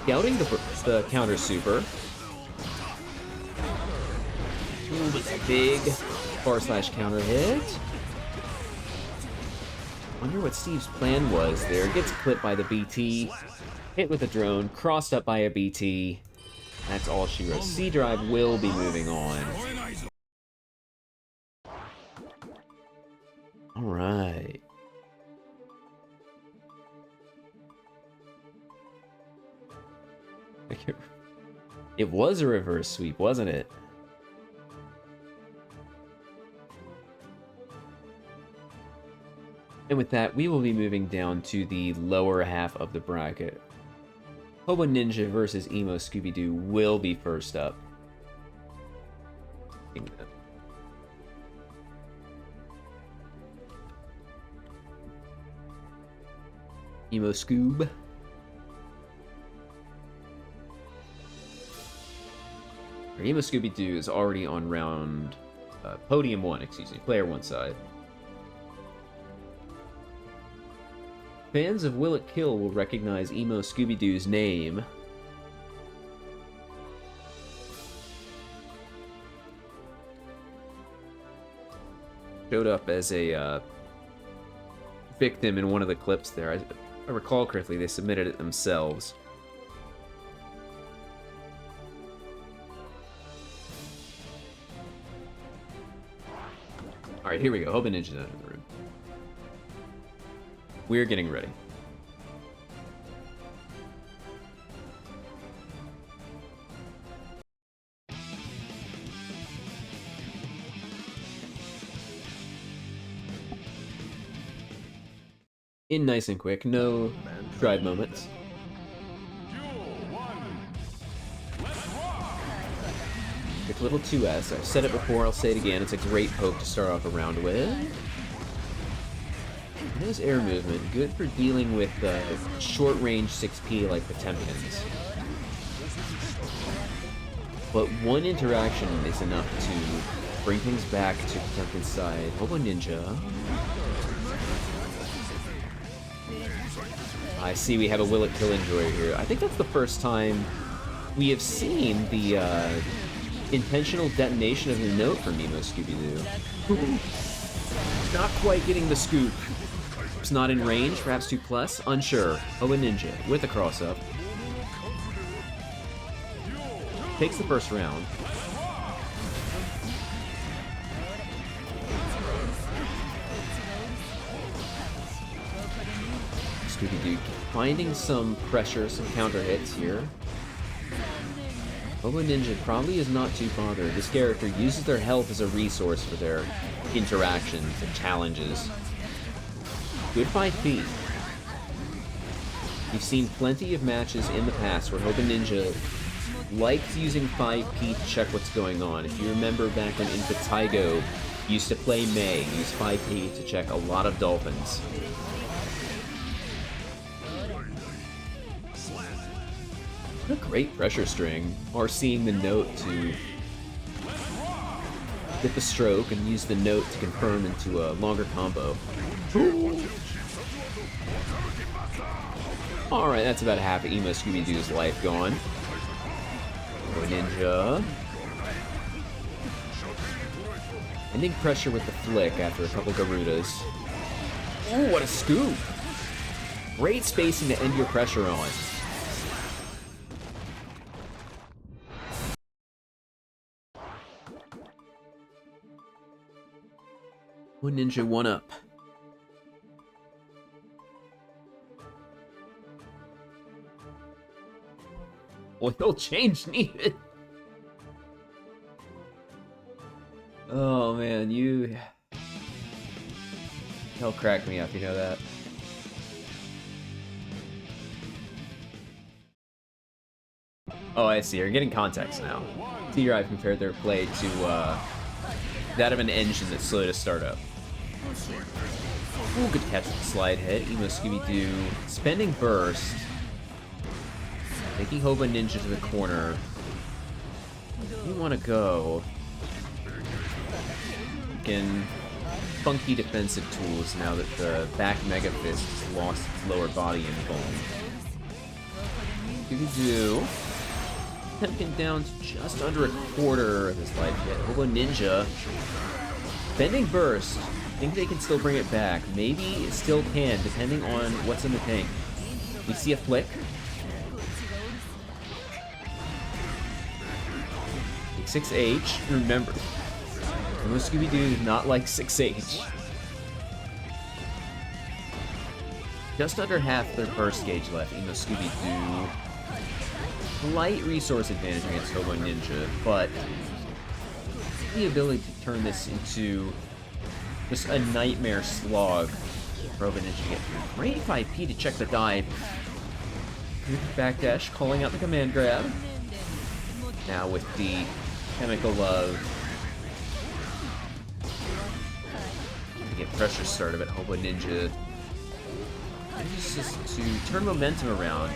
Scouting the counter super. Ooh, this big bar/slash counter hit. Wonder what Steve's plan was there. Gets clipped by the BT. Hit with a drone. Crossed up by a BT. That's all she wrote. C-Drive will be moving on. Alright. It was a reverse sweep, wasn't it? And with that, we will be moving down to the lower half of the bracket. HoboNinja versus Emo Scooby-Doo will be first up. Emo Scoob. Emo Scooby-Doo is already on round... podium 1, excuse me. Player 1 side. Fans of Will It Kill will recognize Emo Scooby-Doo's name. Showed up as a victim in one of the clips there. If I recall correctly, they submitted it themselves. Alright, here we go. HoboNinja's out of the room. We're getting ready. In nice and quick, no drive moments. Quick little 2S. I've said it before, I'll say it again. It's a great poke to start off a round with. His air movement, good for dealing with short-range 6P like the Tempkins. But one interaction is enough to bring things back to Tempkin's side. HoboNinja. I see we have a Will It Kill enjoyer here. I think that's the first time we have seen the intentional detonation of the note from Emo Scooby-Doo. Not quite getting the scoop. It's not in range, perhaps 2+, unsure. HoboNinja with a cross-up. Takes the first round. Scooby-Doo finding some pressure, some counter hits here. HoboNinja probably is not too bothered. This character uses their health as a resource for their interactions and challenges. Good 5P. You've seen plenty of matches in the past where HoboNinja liked using 5P to check what's going on. If you remember back when Infatigo used to play May, use 5P to check a lot of dolphins. What a great pressure string. Or seeing the note to get the stroke and use the note to confirm into a longer combo. Alright, that's about half of Emo Scooby-Doo's life gone. HoboNinja. Ending pressure with the flick after a couple Garudas. Ooh, what a scoop! Great spacing to end your pressure on. HoboNinja 1-up. Oil change needed. Oh man, Hell crack me up, you know that. Oh, I see. You're getting context now. T-Rive compared their play to that of an engine that's slow to start up. Ooh, good catch with the slide hit. Emo Scooby-Doo spending burst. Taking HoboNinja to the corner. You want to go. Again, funky defensive tools now that the back Mega Fist has lost its lower body in bone. Scooby-Doo. Attempting down to just under a quarter of his life hit. HoboNinja. Bending burst. Think they can still bring it back. Maybe it still can, depending on what's in the tank. We see a flick. 6H. Remember, most Scooby-Doo did not like 6H. Just under half their burst gauge left. Emo Scooby-Doo. Slight resource advantage against HoboNinja, but the ability to turn this into just a nightmare slog for HoboNinja to get through. Great 5P to check the dive. Backdash, calling out the command grab. Now with the Chemical Love. To get pressure started at HoboNinja. Just to turn momentum around.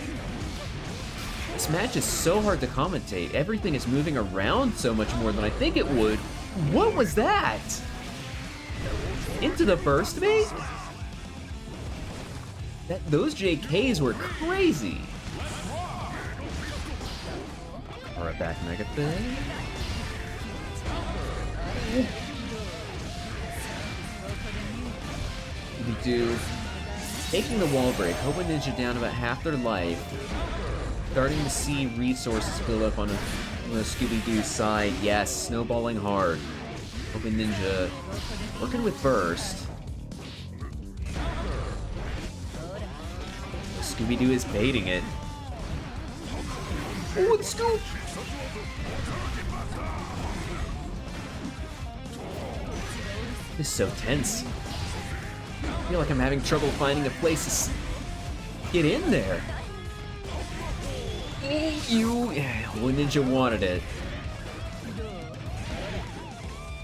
This match is so hard to commentate. Everything is moving around so much more than I think it would. What was that? Into the burst mate? Those JKs were crazy. Alright, back Mega thing. We do taking the wall break. HoboNinja down about half their life. Starting to see resources build up on the Scooby-Doo side. Yes, snowballing hard. HoboNinja working with burst. Scooby-Doo is baiting it. Oh, the scoop! This is so tense. I feel like I'm having trouble finding a place to get in there. HoboNinja wanted it.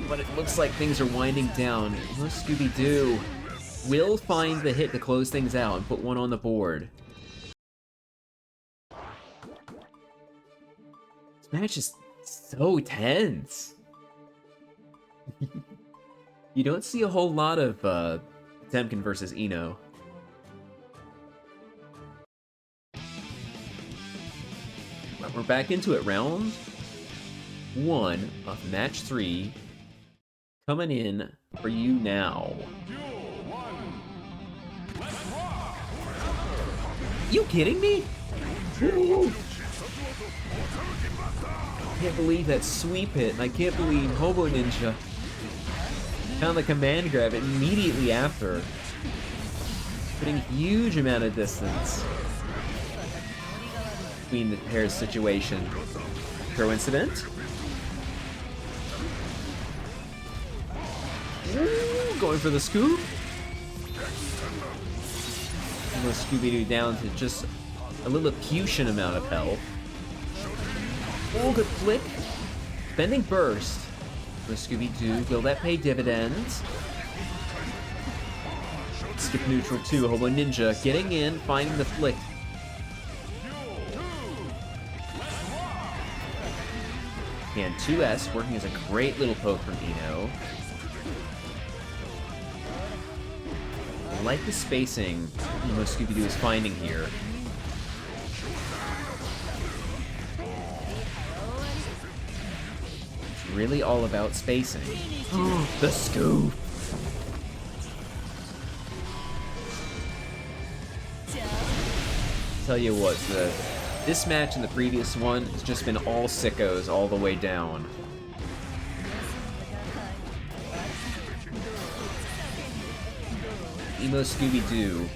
But it looks like things are winding down. Scooby-Doo will find the hit to close things out and put one on the board. This match is so tense. You don't see a whole lot of Temkin versus Eno. But we're back into it. Round 1 of match 3 coming in for you now. You kidding me? Ooh. I can't believe that sweep hit, and I can't believe HoboNinja found the command grab immediately after. putting huge amount of distance between the pair's situation. Coincident? Ooh, going for the scoop. Scooby-Doo down to just a Lilliputian amount of health. Oh, good flick. Bending burst. For Scooby-Doo, will that pay dividends? Skip neutral too. HoboNinja getting in, finding the flick. And 2S working as a great little poke from Eno. I like the spacing Scooby-Doo is finding here. It's really all about spacing. The scoop! Tell you what, this match and the previous one has just been all sickos all the way down. Emo Scooby-Doo,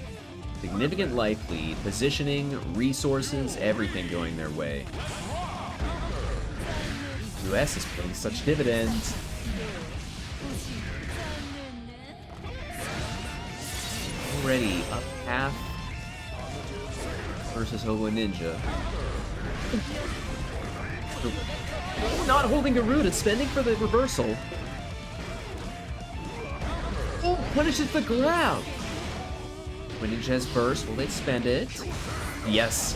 significant life lead, positioning, resources, everything going their way. US is paying such dividends. Already up half versus HoboNinja. Not holding Garuda, spending for the reversal. Oh, punishes the grab. HoboNinja has burst. Will they spend it? Yes.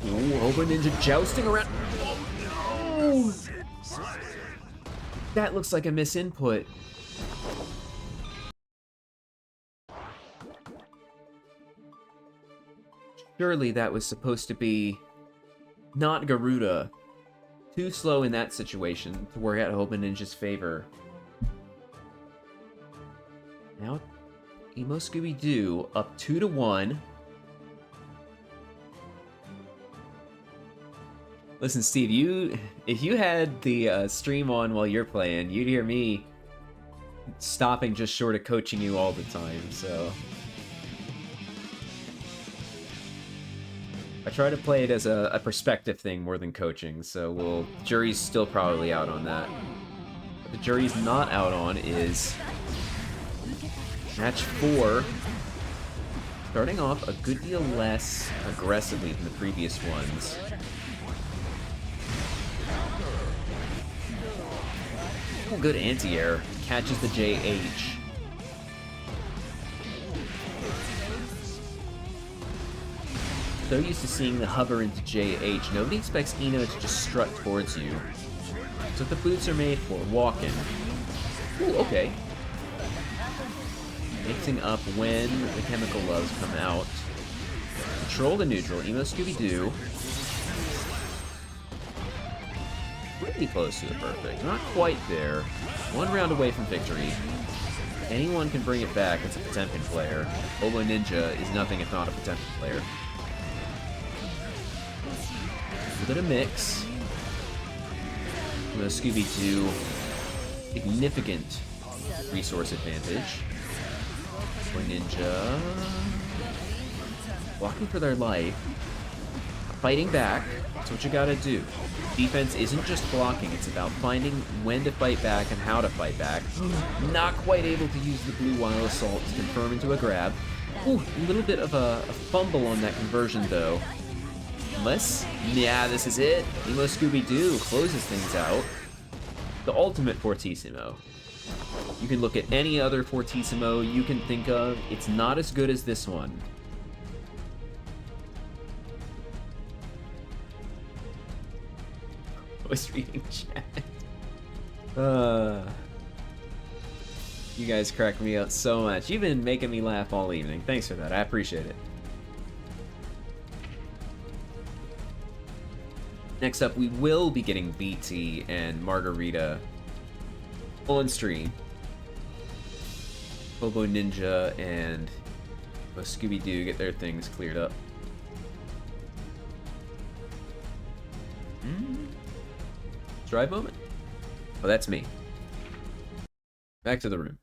Ooh, HoboNinja jousting around. Oh, no! That looks like a misinput. Surely that was supposed to be not Garuda. Too slow in that situation to work out HoboNinja's favor. Now, Emo Scooby-Doo up 2-1. Listen, Steve, if you had the stream on while you're playing, you'd hear me stopping just short of coaching you all the time, so... I try to play it as a perspective thing more than coaching, so jury's still probably out on that. What the jury's not out on is match 4, starting off a good deal less aggressively than the previous ones. Oh, good anti-air. Catches the JH. So used to seeing the hover into JH, nobody expects Eno to just strut towards you. That's what the boots are made for, walking. Ooh, okay. Mixing up when the chemical loves come out. Control the neutral, Emo Scooby-Doo. Pretty close to the perfect, not quite there. One round away from victory. Anyone can bring it back as a Potemkin player. HoboNinja is nothing if not a Potemkin player. A bit of mix. With Scooby-Doo, significant resource advantage. HoboNinja blocking for their life, fighting back. That's what you gotta do. Defense isn't just blocking; it's about finding when to fight back and how to fight back. Not quite able to use the blue wild assault to confirm into a grab. Ooh, a little bit of a fumble on that conversion though. Unless, yeah, this is it. Emo Scooby-Doo closes things out. The ultimate Fortissimo. You can look at any other Fortissimo you can think of. It's not as good as this one. I was reading chat. You guys crack me up so much. You've been making me laugh all evening. Thanks for that. I appreciate it. Next up, we will be getting BT and Margarita on stream. HoboNinja and Scooby-Doo get their things cleared up. Drive moment? Oh, that's me. Back to the room.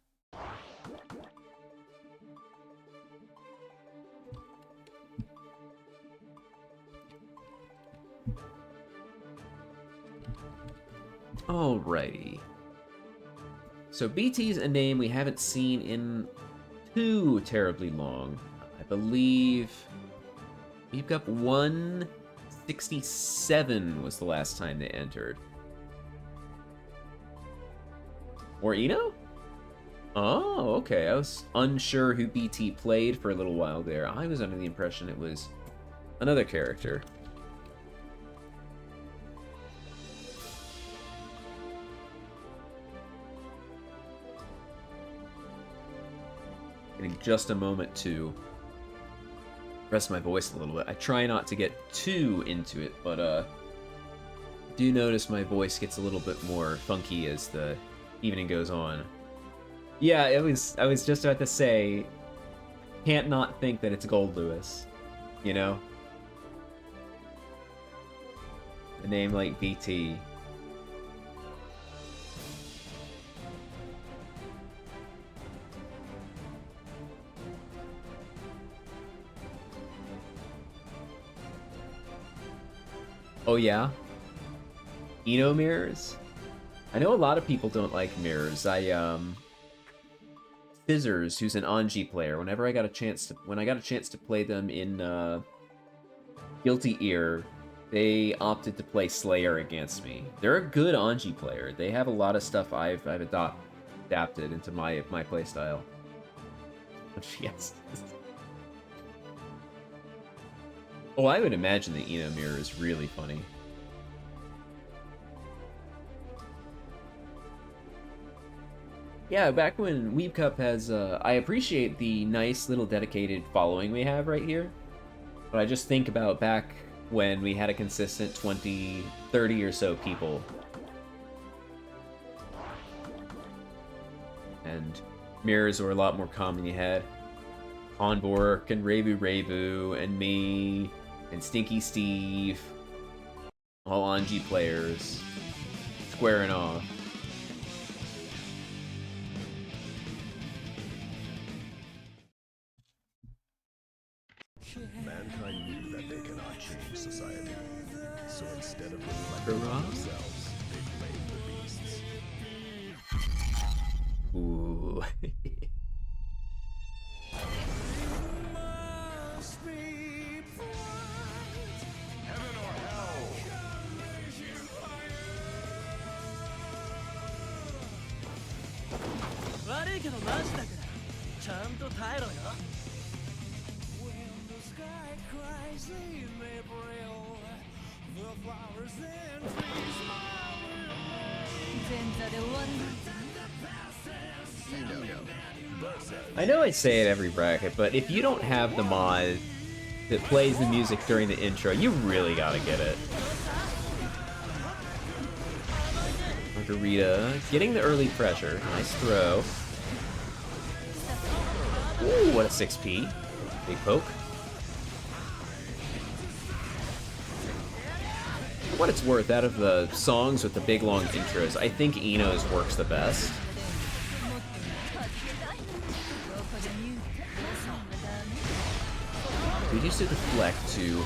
Alrighty. So BT's a name we haven't seen in too terribly long. I believe WeebCup 167 was the last time they entered. Or Eno? Oh, okay. I was unsure who BT played for a little while there. I was under the impression it was another character. Getting just a moment to rest my voice a little bit. I try not to get too into it, but do notice my voice gets a little bit more funky as the evening goes on. Yeah, I was just about to say, can't not think that it's Gold Lewis, you know? A name like BT. Oh yeah? Eno mirrors? I know a lot of people don't like mirrors. Scissors, who's an Anji player, when I got a chance to play them in Guilty Ear, they opted to play Slayer against me. They're a good Anji player. They have a lot of stuff I've adapted into my playstyle. Yes. Oh, I would imagine the Eno mirror is really funny. Yeah, back when WeebCup has, I appreciate the nice little dedicated following we have right here. But I just think about back when we had a consistent 20, 30 or so people. And mirrors were a lot more common. You had Conbork and Rebu and me and Stinky Steve, all Anji players, squaring off. Mankind knew that they cannot change society, so instead of reflecting on themselves, they blamed the beasts. Ooh. Heaven or hell? 悪いけどマジだからちゃんと耐えろよ I know I say it every bracket, but if you don't have the mod that plays the music during the intro, you really gotta get it. Margarita getting the early pressure. Nice throw. Ooh, what a 6P. Big poke. For what it's worth, out of the songs with the big long intros, I think Eno's works the best. We used to deflect to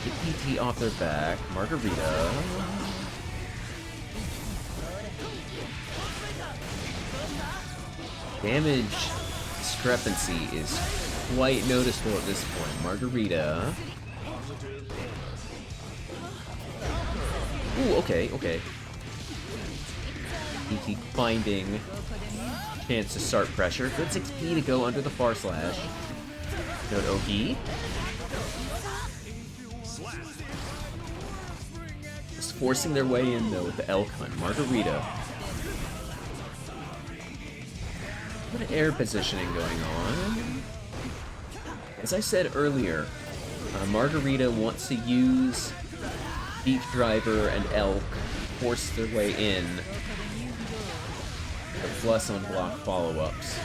get PT off their back. Margarita. Damage discrepancy is quite noticeable at this point. Margarita. Ooh, okay. PT finding chance to start pressure. Good 6P to go under the far slash. Note OP. Just forcing their way in though with the Elk Hunt. Margarita. A bit of air positioning going on. As I said earlier, Margarita wants to use Deep Driver and Elk, force their way in, the plus on block follow-ups.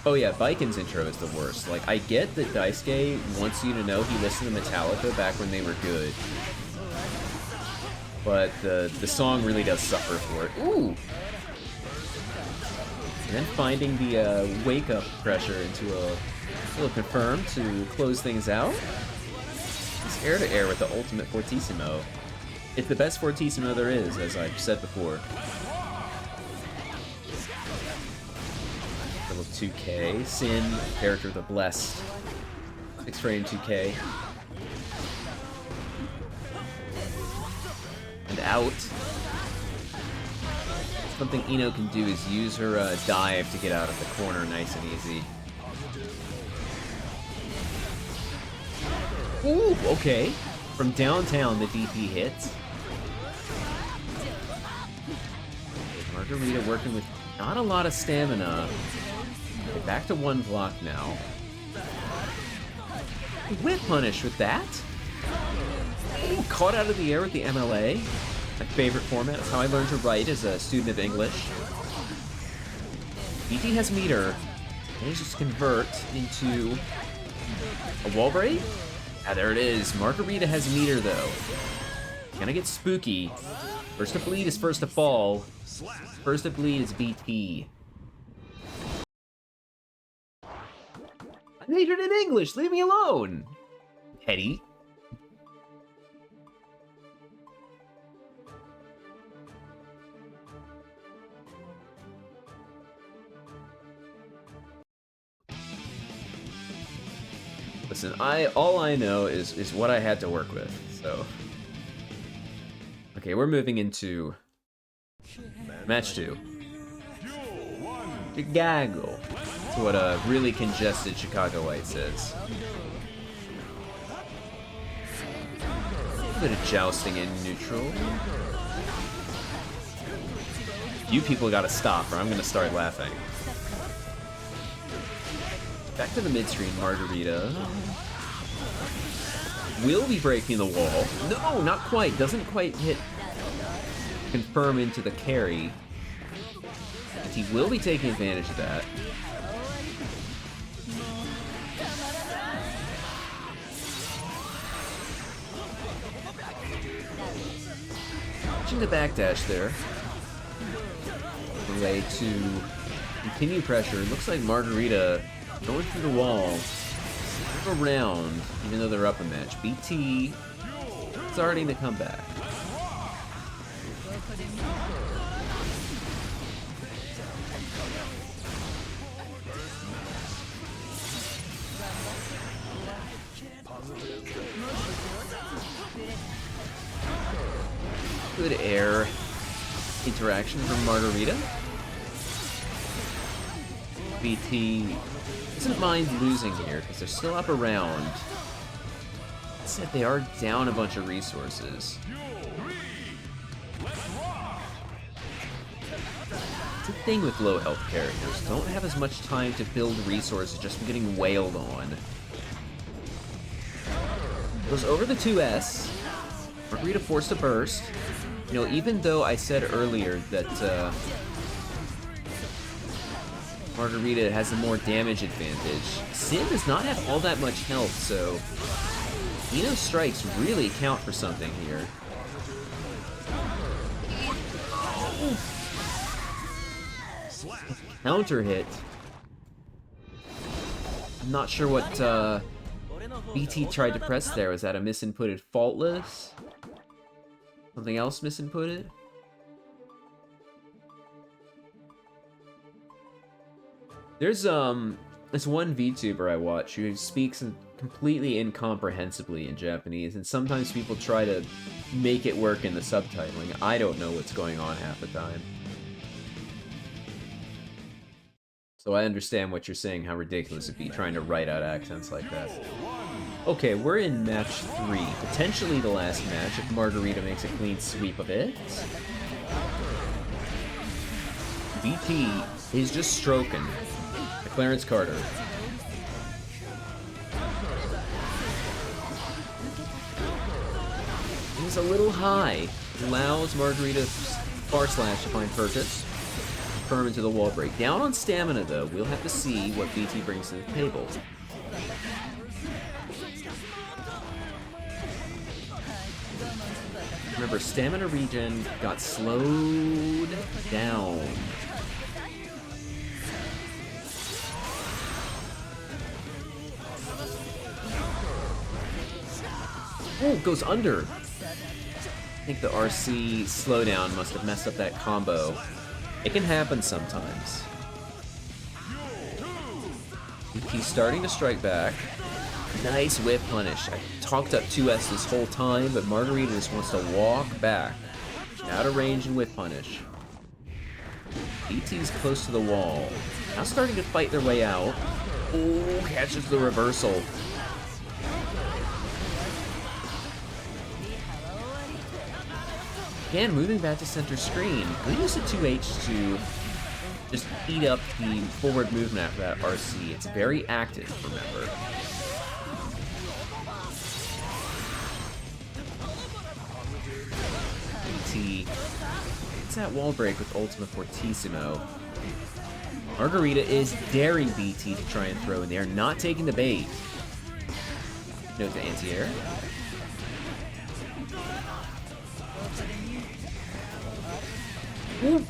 Oh yeah, Biken's intro is the worst. Like, I get that Daisuke wants you to know he listened to Metallica back when they were good, but the song really does suffer for it. Ooh! And then finding the wake-up pressure into a little confirm to close things out. It's air-to-air with the ultimate Fortissimo. It's the best Fortissimo there is, as I've said before. Level 2K. Sin, character of the blessed. 6 frame 2K. And out. Something Ino can do is use her dive to get out of the corner nice and easy. Ooh, okay. From downtown, the DP hits. Margarita working with not a lot of stamina. Okay, back to 1 block now. Whip punish with that. Ooh, caught out of the air with the MLA. My favorite format. That's how I learned to write as a student of English. BT has meter. Manages to convert into a wall break. Ah, there it is. Margarita has meter, though. Gonna get spooky. First to bleed is first to fall. First to bleed is BT. I majored in English. Leave me alone. Petty. Listen, all I know is what I had to work with, so. Okay, we're moving into match 2. Chicago. That's what a really congested Chicago White says. A bit of jousting in neutral. You people gotta stop or I'm gonna start laughing. Back to the midstream, Margarita. Will be breaking the wall. No, not quite. Doesn't quite hit. Confirm into the carry. And he will be taking advantage of that. Watching the backdash there. The way to continue pressure. Looks like Margarita going through the wall, around, even though they're up a match. BT starting to come back. Good air interaction from Margarita. BT doesn't mind losing here because they're still up around. That said, they are down a bunch of resources. It's a thing with low health characters. Don't have as much time to build resources just from getting wailed on. Goes over the 2S. Margarita forced to burst. You know, even though I said earlier that Margarita has a more damage advantage, Sin does not have all that much health, so Ino's strikes really count for something here. Counter hit. I'm not sure what BT tried to press there. Was that a misinputted faultless? Something else misinputted? There's this one VTuber I watch who speaks completely incomprehensibly in Japanese, and sometimes people try to make it work in the subtitling. I don't know what's going on half the time. So I understand what you're saying, how ridiculous it'd be trying to write out accents like that. Okay, we're in match 3. Potentially the last match if Margarita makes a clean sweep of it. BT is just stroking Clarence Carter. He's a little high. Allows Margarita far slash to find purchase. Firm into the wall break. Down on stamina though. We'll have to see what BT brings to the table. Remember, stamina regen got slowed down. Oh, goes under. I think the RC slowdown must have messed up that combo. It can happen sometimes. He's starting to strike back. Nice whip punish. I talked up 2S this whole time, but Margarita just wants to walk back. Out of range and whip punish. BT's close to the wall. Now starting to fight their way out. Oh, catches the reversal. Again, moving back to center screen. Good use of 2H to just eat up the forward movement after that RC. It's very active, remember. BT. It's that wall break with Ultima Fortissimo. Margarita is daring BT to try and throw, and they are not taking the bait. Note to anti-air. Woo.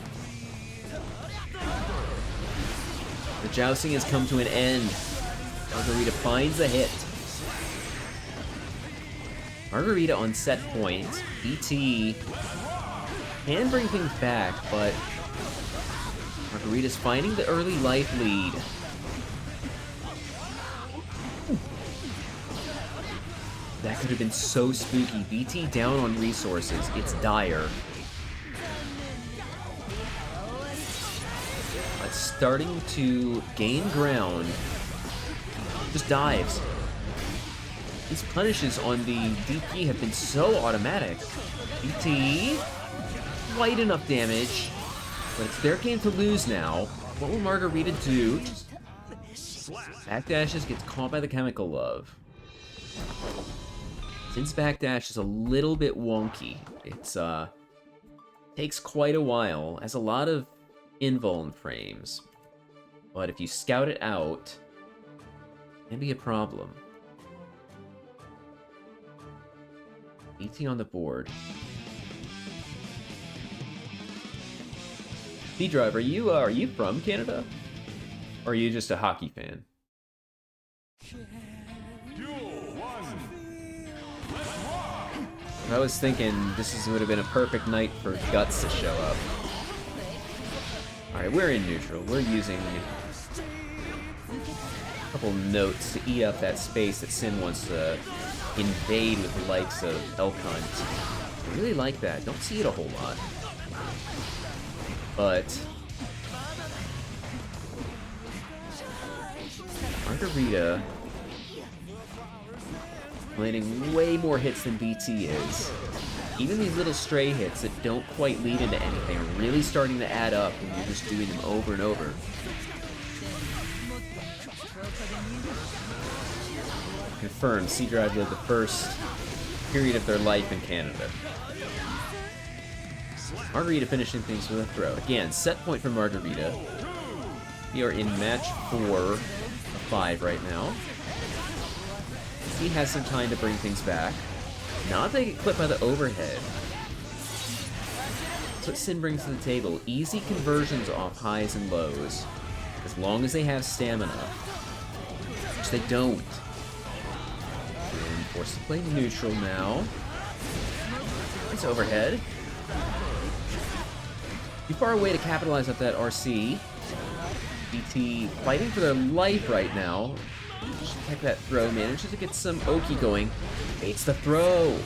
The jousting has come to an end. Margarita finds a hit. Margarita on set point. BT can bring things back, but Margarita's finding the early life lead. That could have been so spooky. BT down on resources. It's dire. But starting to gain ground. Just dives. These punishes on the DP have been so automatic. BT, quite enough damage, but it's their game to lose now. What will Margarita do? Backdashes gets caught by the chemical love. Since backdash is a little bit wonky, it's takes quite a while, has a lot of invuln frames, but if you scout it out, it can be a problem. BT on the board. B-Drive, are you from Canada? Or are you just a hockey fan? I was thinking would have been a perfect night for Guts to show up. Alright, we're in neutral. We're using a couple notes to eat up that space that Sin wants to invade with the likes of Elkhunt. I really like that. Don't see it a whole lot. But Margarita landing way more hits than BT is. Even these little stray hits that don't quite lead into anything are really starting to add up when you're just doing them over and over. Confirmed, C-Drive lived the first period of their life in Canada. Margarita finishing things with a throw. Again, set point for Margarita. We are in match 4 of 5 right now. He has some time to bring things back. Not they get clipped by the overhead. That's what Sin brings to the table. Easy conversions off highs and lows. As long as they have stamina. Which they don't. And forced to play neutral now. It's overhead. Too far away to capitalize off that RC. BT fighting for their life right now. Check that throw, manages to get some Oki going. Baits the throw.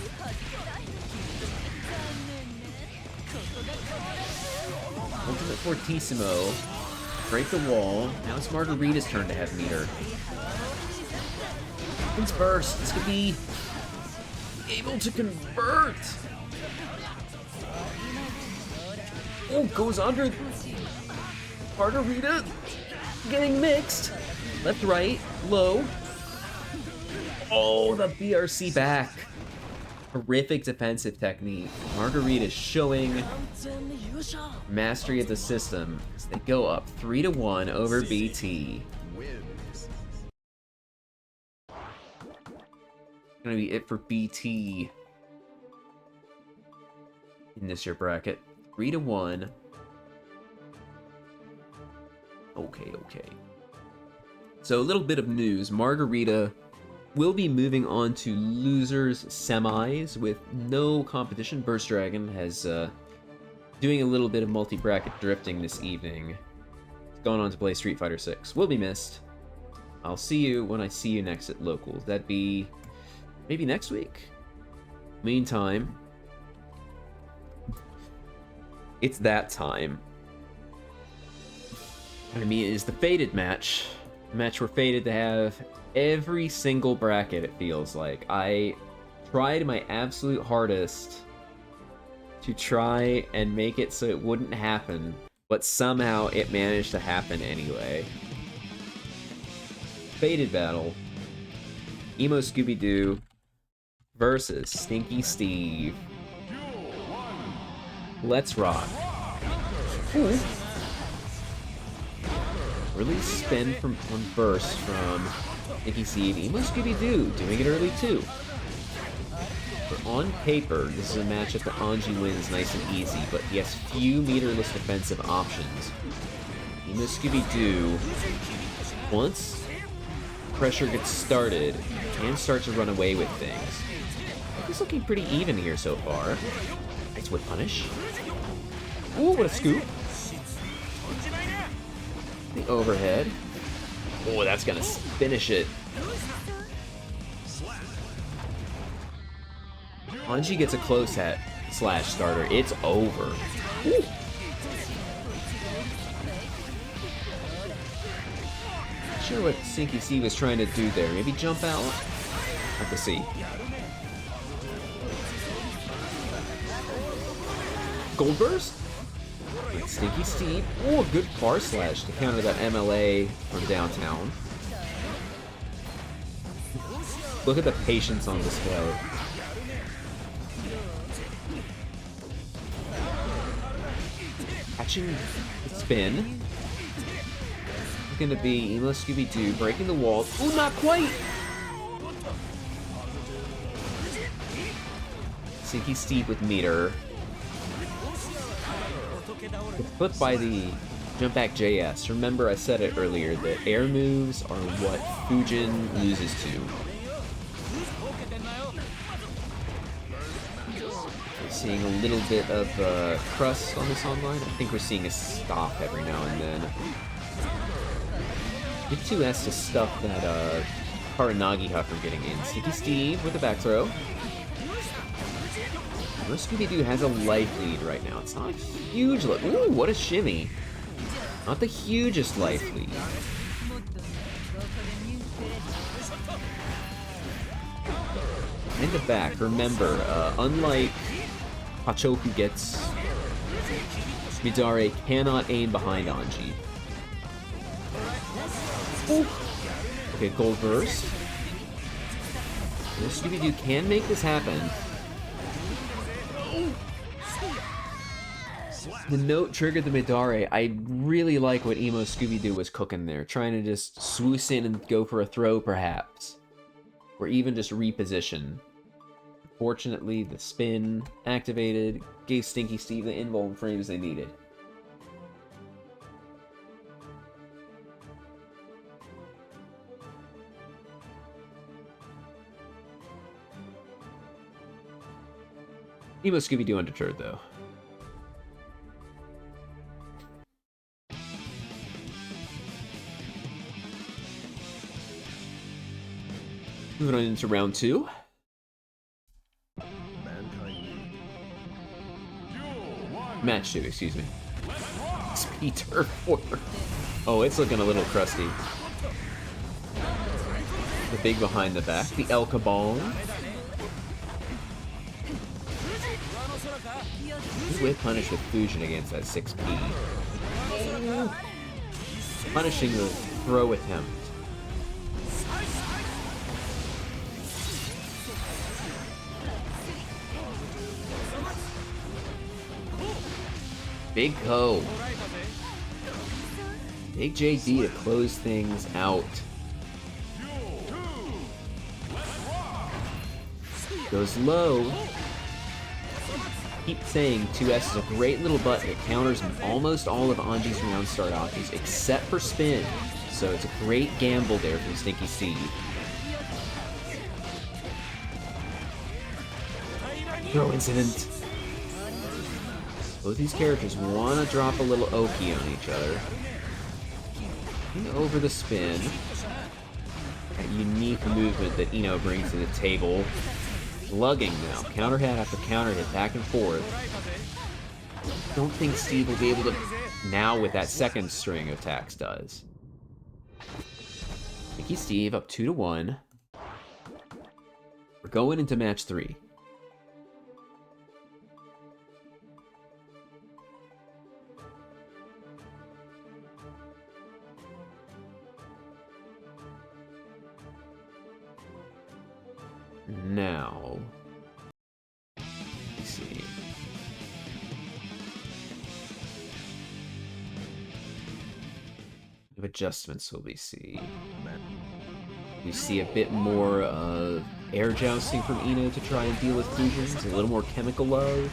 Ultimate Fortissimo. Break the wall. Now it's Margarita's turn to have meter. It's burst. This could be able to convert. Oh, goes under. Margarita getting mixed. Left, right, low. Oh, the BRC back. Horrific defensive technique. Margarita showing mastery of the system as they go up 3-1 over BT. Gonna be it for BT in this year bracket. 3-1. Okay. So a little bit of news. Margarita We'll be moving on to losers semis with no competition. Burst Dragon has doing a little bit of multi-bracket drifting this evening. He's gone on to play Street Fighter 6. Will be missed. I'll see you when I see you next at locals. That'd be maybe next week. Meantime, it's that time. I mean, it is the Fated match. The match we're fated to have every single bracket, it feels like. I tried my absolute hardest to try and make it so it wouldn't happen, but somehow it managed to happen anyway. Fated battle. Emo Scooby-Doo versus Stinky Steve. Let's rock. Ooh. Release spin from on burst from Stinky Steve. Emo Scooby-Doo doing it early too. But on paper, this is a matchup that Anji wins nice and easy, but he has few meterless defensive options. Emo Scooby-Doo, once pressure gets started, can start to run away with things. He's looking pretty even here so far. Nice whip punish. Ooh, what a scoop. The overhead. Oh, that's gonna finish it. Anji gets a close at slash starter. It's over. Ooh. Not sure what Stinky Steve was trying to do there. Maybe jump out? Have to see. Gold burst? Stinky Steve. Oh, a good bar slash to counter that MLA from downtown. Look at the patience on display. Catching the spin. Looking to be Emo Scooby-Doo breaking the wall. Oh, not quite! Stinky Steve with meter. Flipped by the jump back JS. Remember, I said it earlier that air moves are what Fujin loses to. We're seeing a little bit of crust on this online. I think we're seeing a stop every now and then. It too has to stuff that Karanagiha from getting in. Stinky Steve with a back throw. Scooby-Doo has a life lead right now. It's not a huge life. Ooh, what a shimmy. Not the hugest life lead. And the back, remember, unlike Hachoku gets, Midare cannot aim behind Anji. Ooh. Okay, gold burst. Scooby-Doo can make this happen. The note triggered the Midare. I really like what Emo Scooby-Doo was cooking there. Trying to just swoosh in and go for a throw, perhaps. Or even just reposition. Fortunately, the spin activated, gave Stinky Steve the invuln frames they needed. Emo Scooby-Doo undeterred, though. Moving on into round 2. Match 2, excuse me. Speed Turf 4. Oh, it's looking a little crusty. The big behind the back. The El Cabal. With punish with Fusion against that 6P. Punishing the throw attempt. Big Ko. Big JD to close things out. Goes low. Keep saying 2S is a great little button. It counters almost all of Anji's round start options except for spin. So it's a great gamble there from Stinky Steve. Throw incident. Both these characters want to drop a little Oki on each other. Over the spin. That unique movement that Ino brings to the table. Lugging now. Counter hit after counter hit, back and forth. Don't think Steve will be able to now with that second string of attacks does. Mickey Steve up 2-1. We're going into match 3. Now, let's see. What adjustments will we see? We see a bit more air jousting from Ino to try and deal with fusions, a little more chemical love.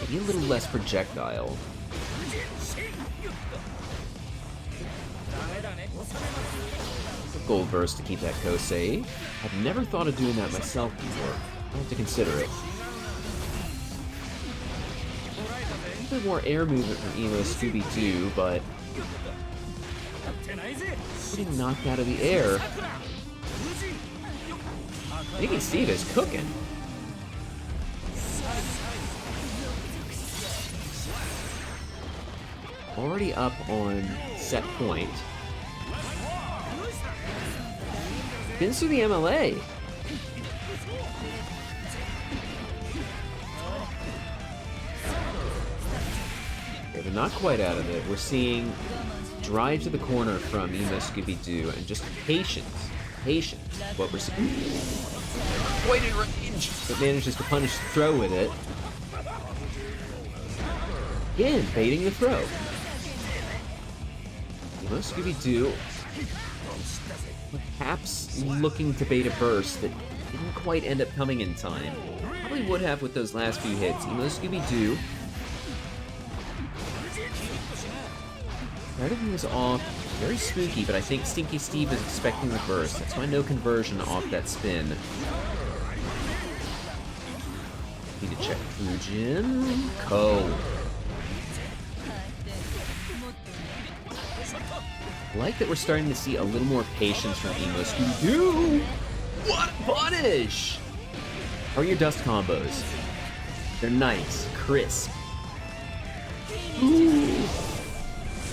Maybe a little less projectile. Gold burst to keep that Kosei. I've never thought of doing that myself before. I'll have to consider it. A little bit more air movement from Emo Scooby-Doo, but getting knocked out of the air. Mickey Steve is cooking. Already up on set point. Spins through the MLA. Okay, but not quite out of it. We're seeing drive to the corner from Emo Scooby-Doo and just patience. Patience. What we're seeing. Quite in range. But manages to punish the throw with it. Again, baiting the throw. Emo Scooby-Doo. Perhaps looking to bait a burst that didn't quite end up coming in time. Probably would have with those last few hits. Emo Scooby-Doo. Everything was off. Very spooky, but I think Stinky Steve is expecting the burst. That's why no conversion off that spin. Need to check Fujin. Ko. I like that we're starting to see a little more patience from Emo Scooby-Doo. What a punish! How are your dust combos? They're nice, crisp. Ooh.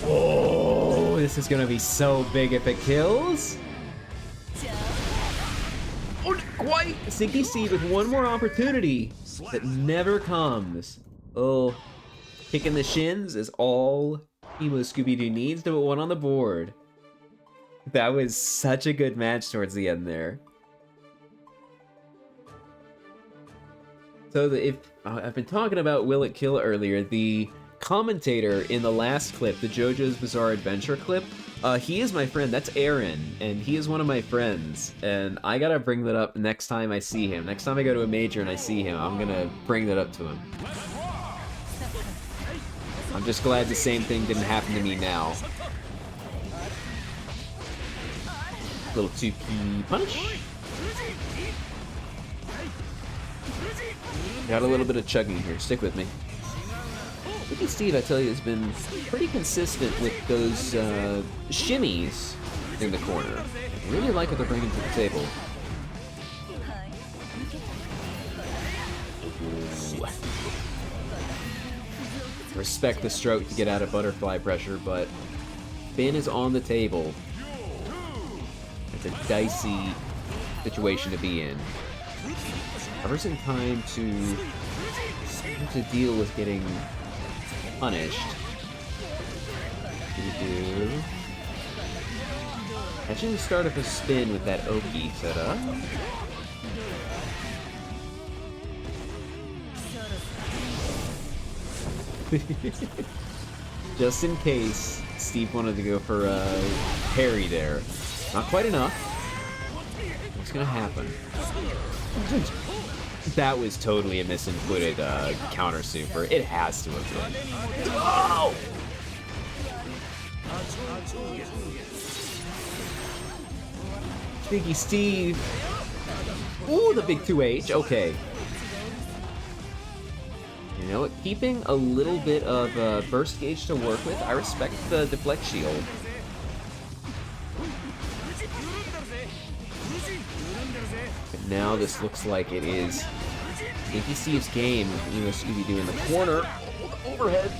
Oh, this is gonna be so big if it kills. Oh, quite! Stinky Steve with one more opportunity that never comes. Oh, kicking the shins is all Emo Scooby-Doo needs to put one on the board. That was such a good match towards the end there. So if I've been talking about Will It Kill earlier, the commentator in the last clip, the JoJo's Bizarre Adventure clip, he is my friend. That's Aaron, and he is one of my friends. And I gotta bring that up next time I see him. Next time I go to a major and I see him, I'm gonna bring that up to him. I'm just glad the same thing didn't happen to me now. Little 2P punch. Got a little bit of chugging here. Stick with me. Look at Steve, I tell you, has been pretty consistent with those shimmies in the corner. I really like what they're bringing to the table. Ooh. Respect the stroke to get out of butterfly pressure, but Finn is on the table. It's a dicey situation to be in. Covers in time to deal with getting punished. Catching the start of a spin with that Oki setup. Just in case Steve wanted to go for a parry there. Not quite enough. What's gonna happen? That was totally a misincluded counter super. It has to have been. Oh! Stinky Steve Ooh, the big 2H. Okay. You know what? Keeping a little bit of burst gauge to work with. I respect the deflect shield. But now this looks like it is Stinky Steve's game. You know, Scooby-Doo in the corner. Overhead.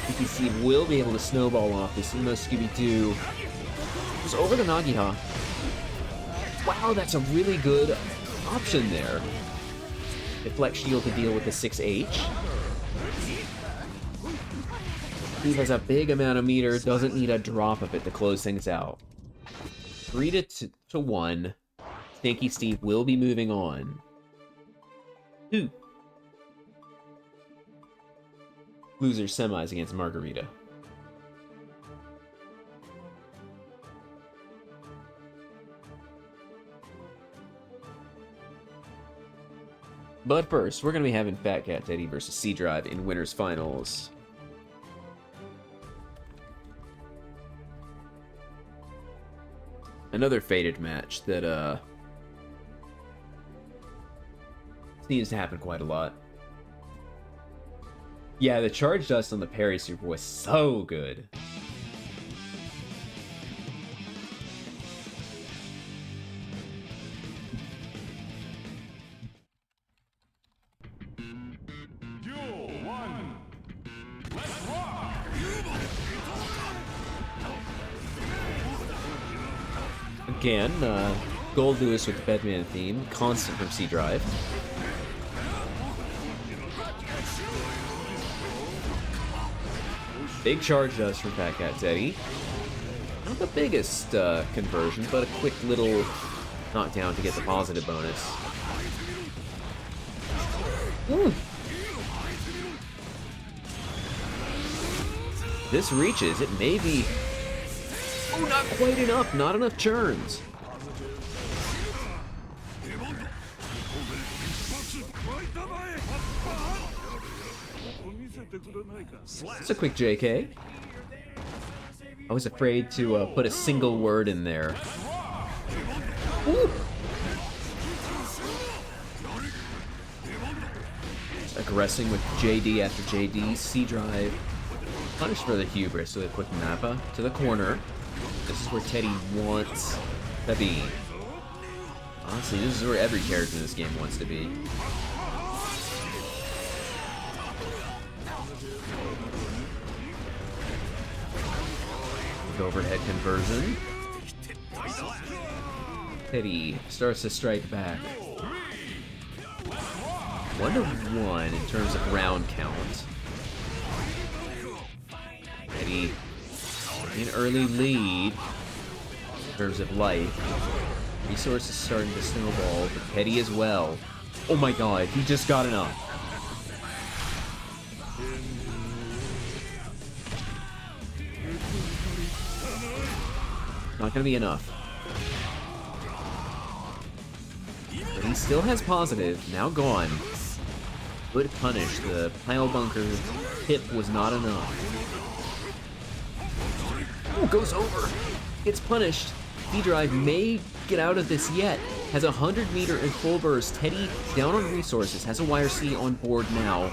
Stinky Steve will be able to snowball off this Emo Scooby-Doo. Just over the Nagiha. Wow, that's a really good option there. Deflect shield to deal with the 6H. Steve has a big amount of meter, doesn't need a drop of it to close things out. 3-1. Stinky Steve will be moving on. 2. Loser semis against Margarita. But first, we're going to be having Fatcatteddy versus C-Drive in Winners Finals. Another fated match that, seems to happen quite a lot. Yeah, the charge dust on the parry super was so good. Duel 1. Let's rock! Again, Gold Lewis with the Bedman theme, constant from C-Drive. Big charge dust from Fatcatteddy. Not the biggest conversion, but a quick little knockdown to get the positive bonus. Ooh. This reaches. It may be... Oh, not quite enough. Not enough churns. It's a quick JK. I was afraid to put a single word in there. Ooh. Aggressing with JD after JD. C-Drive. Punished for the hubris with a quick Nappa to the corner. This is where Teddy wants to be. Honestly, this is where every character in this game wants to be. Overhead conversion. Teddy starts to strike back. 1-1 in terms of round count. Teddy in early lead in terms of life. Resources starting to snowball, but Teddy as well. Oh my god, he just got enough. Not gonna be enough. But he still has positive, now gone. Good punish, the pile bunker hip was not enough. Oh, goes over. Gets punished. D-Drive may get out of this yet. Has 100 meter in full burst. Teddy down on resources, has a YRC on board now.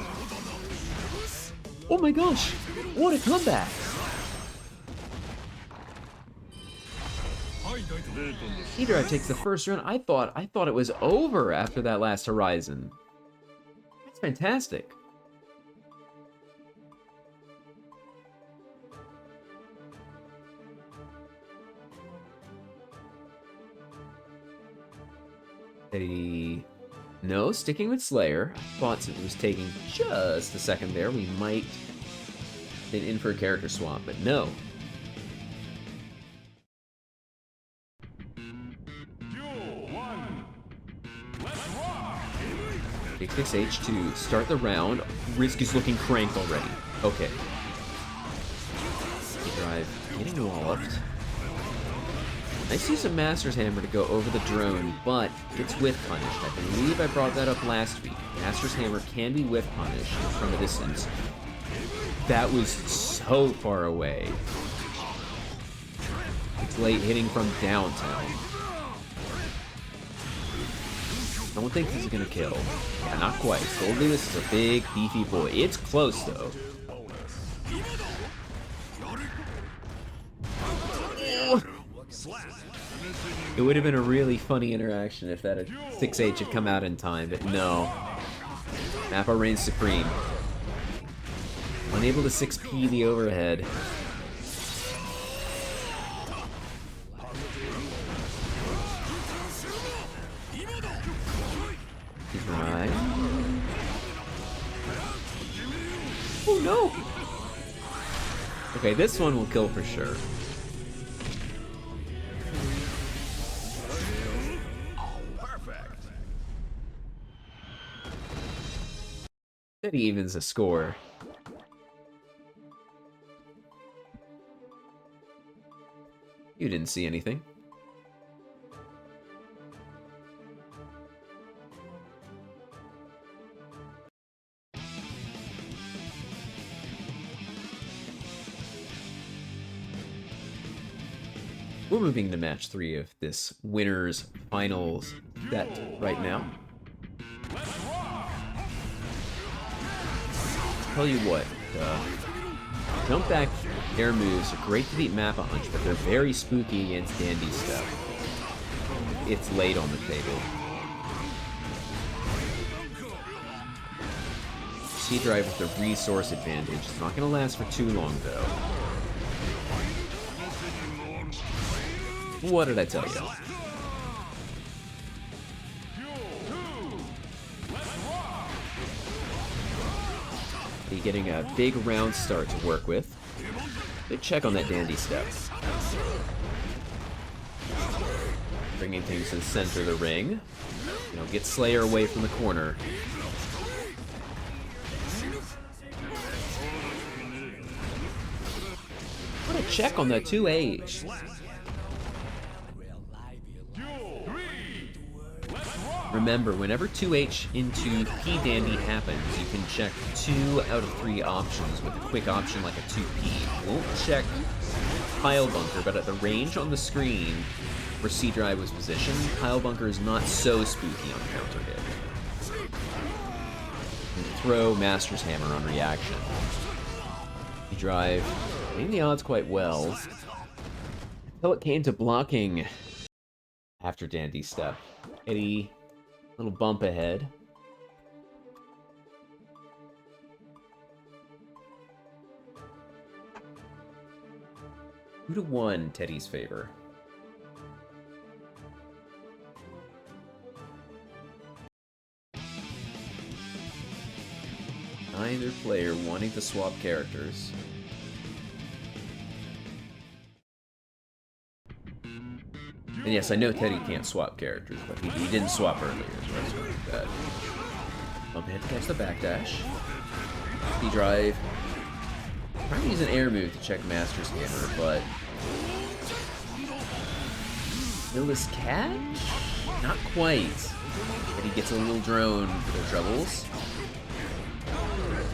Oh my gosh, what a comeback. D-Drive takes the first round. I thought it was over after that last Horizon. That's fantastic. Teddy, no, sticking with Slayer. I thought it was taking just a second there. We might have been in for a character swap, but no. Big 6H2, start the round. Risk is looking cranked already. Okay. D-Drive getting walloped. Nice use of Master's Hammer to go over the drone, but it's whiff punished. I believe I brought that up last week. Master's Hammer can be whiff punished from a distance. That was so far away. It's late hitting from downtown. Don't think this is gonna kill. Yeah, not quite. Gold Lewis is a big, beefy boy. It's close, though. It would have been a really funny interaction if that 6H had come out in time, but no. Mappa reigns supreme. Unable to 6P the overhead. Right. Oh no! Okay, this one will kill for sure. Perfect. That evens a score. You didn't see anything. We're moving to match 3 of this winner's finals set right now. Tell you what, jump back air moves are great to beat Mappa Hunch, but they're very spooky against Dandy Step. It's late on the table. C-Drive with the resource advantage. It's not going to last for too long, though. What did I tell you? You're getting a big round start to work with. Good check on that Dandy Step. Bringing things to the center of the ring. You know, get Slayer away from the corner. What a check on that 2H. Remember, whenever 2H into P-Dandy happens, you can check 2 out of 3 options with a quick option like a 2P. Won't check Pile Bunker, but at the range on the screen where C-Drive was positioned, Pile Bunker is not so spooky on counter hit. And throw Master's Hammer on reaction. C-Drive made the odds quite well until it came to blocking after Dandy Step. Eddie, little bump ahead. Who to 1 Teddy's favor? Neither player wanting to swap characters. And yes, I know Teddy can't swap characters, but he didn't swap earlier, so that's going to be bad. Bump ahead to catch the backdash. D-Drive. Trying to use an air move to check Master's Hammer, but... Will this catch? Not quite. But he gets a little drone for their troubles.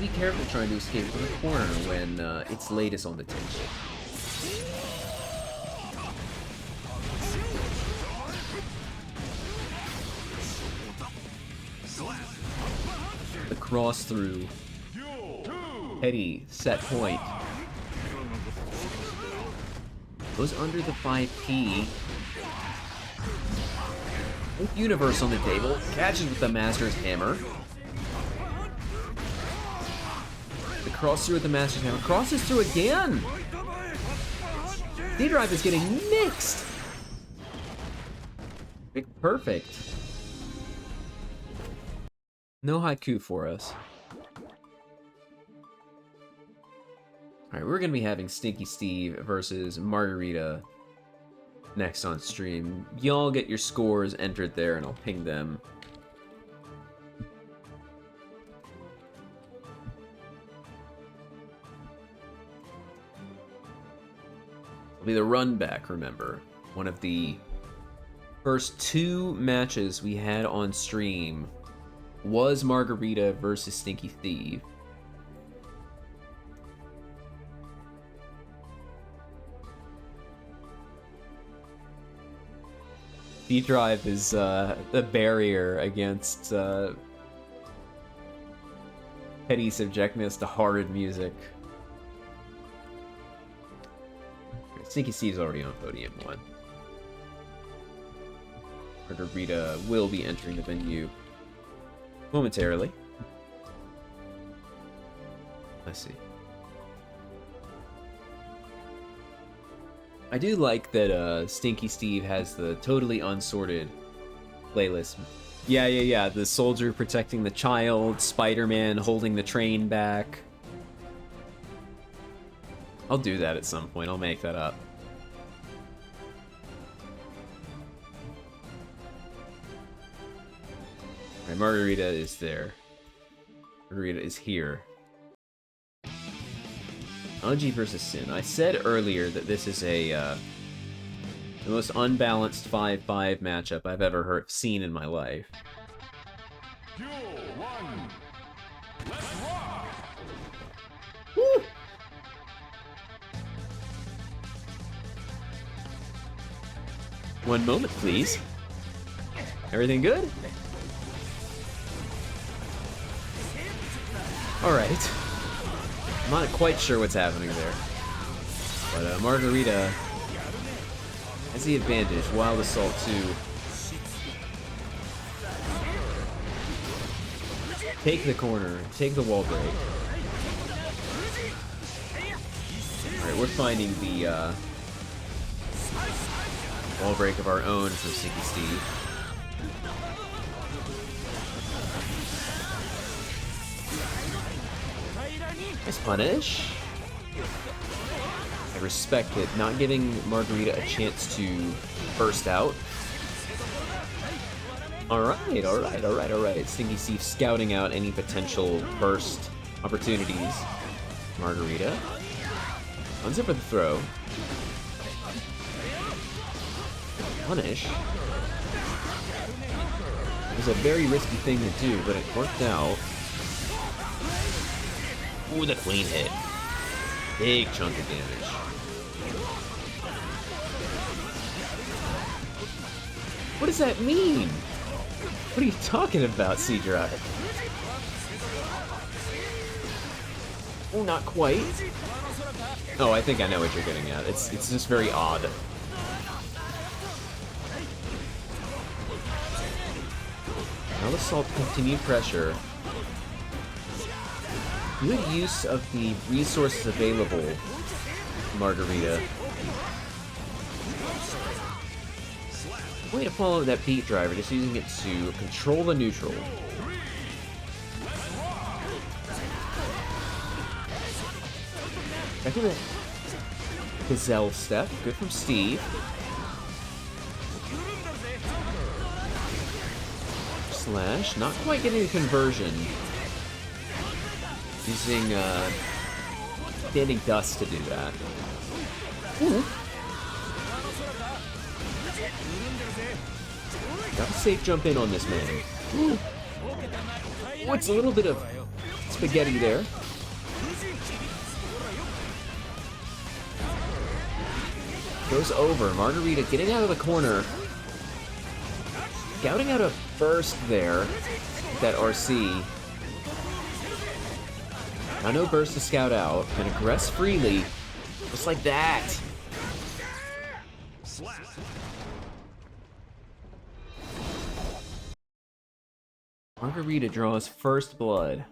Be careful trying to escape from the corner when it's latest on the table. The cross through. Eddie, set point. Goes under the 5P. With Universe on the table. Catches with the Master's Hammer. The cross through with the Master's Hammer. Crosses through again! D-Drive is getting mixed! Perfect. No haiku for us. Alright, we're gonna be having Stinky Steve versus Margarita next on stream. Y'all get your scores entered there and I'll ping them. It'll be the run back, remember. One of the first 2 matches we had on stream was Margarita versus Stinky Steve. D-Drive is the barrier against petty subjectness to horrid music. Stinky Steve's already on podium 1. Margarita will be entering the venue momentarily. Let's see. I do like that Stinky Steve has the totally unsorted playlist. Yeah. The soldier protecting the child, Spider-Man holding the train back. I'll do that at some point. I'll make that up. Alright, Margarita is there. Margarita is here. Anji versus Sin. I said earlier that this is the most unbalanced 5-5 matchup I've ever seen in my life. Duel 1. Let's rock! Woo! One moment, please. Everything good? Alright. I'm not quite sure what's happening there. But Margarita has the advantage. Wild Assault 2. Take the corner. Take the wall break. Alright, we're finding the wall break of our own from Stinky Steve. Nice punish. I respect it. Not giving Margarita a chance to burst out. Alright. Stinky Steve scouting out any potential burst opportunities. Margarita. Unzip for the throw. Punish. It was a very risky thing to do, but it worked out. Ooh, the clean hit. Big chunk of damage. What does that mean? What are you talking about, C-Drive? Oh, not quite. Oh, I think I know what you're getting at. It's just very odd. Now Assault continued pressure. Good use of the resources available, Margarita. Way to follow that beat driver, just using it to control the neutral. Back to the Gazelle step. Good from Steve. Slash. Not quite getting a conversion. Using standing dust to do that. Ooh. Got a safe jump in on this man. Ooh. Oh, it's a little bit of spaghetti there. Goes over. Margarita getting out of the corner. Scouting out a burst there. That RC. Now no burst to scout out. Can aggress freely. Just like that. Margarita draws first blood.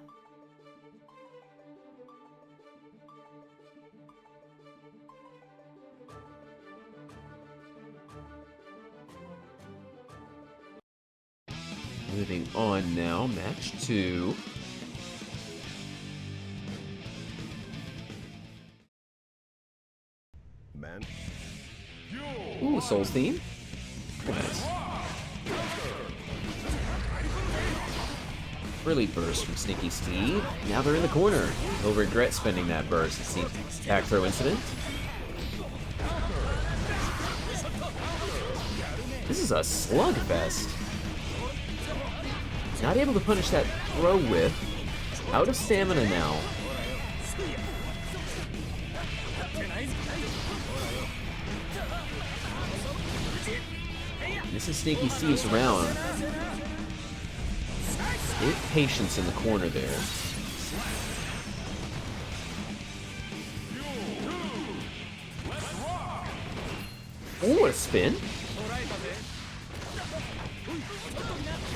Moving on now, match 2. Man. Ooh, Souls theme. Nice. Early burst from Stinky Steve. Now they're in the corner. He'll regret spending that burst, it seems. Back throw incident. This is a slugfest. Not able to punish that throw with. Out of stamina now. This is Stinky Steve's round. Bit patience in the corner there. Oh, what a spin.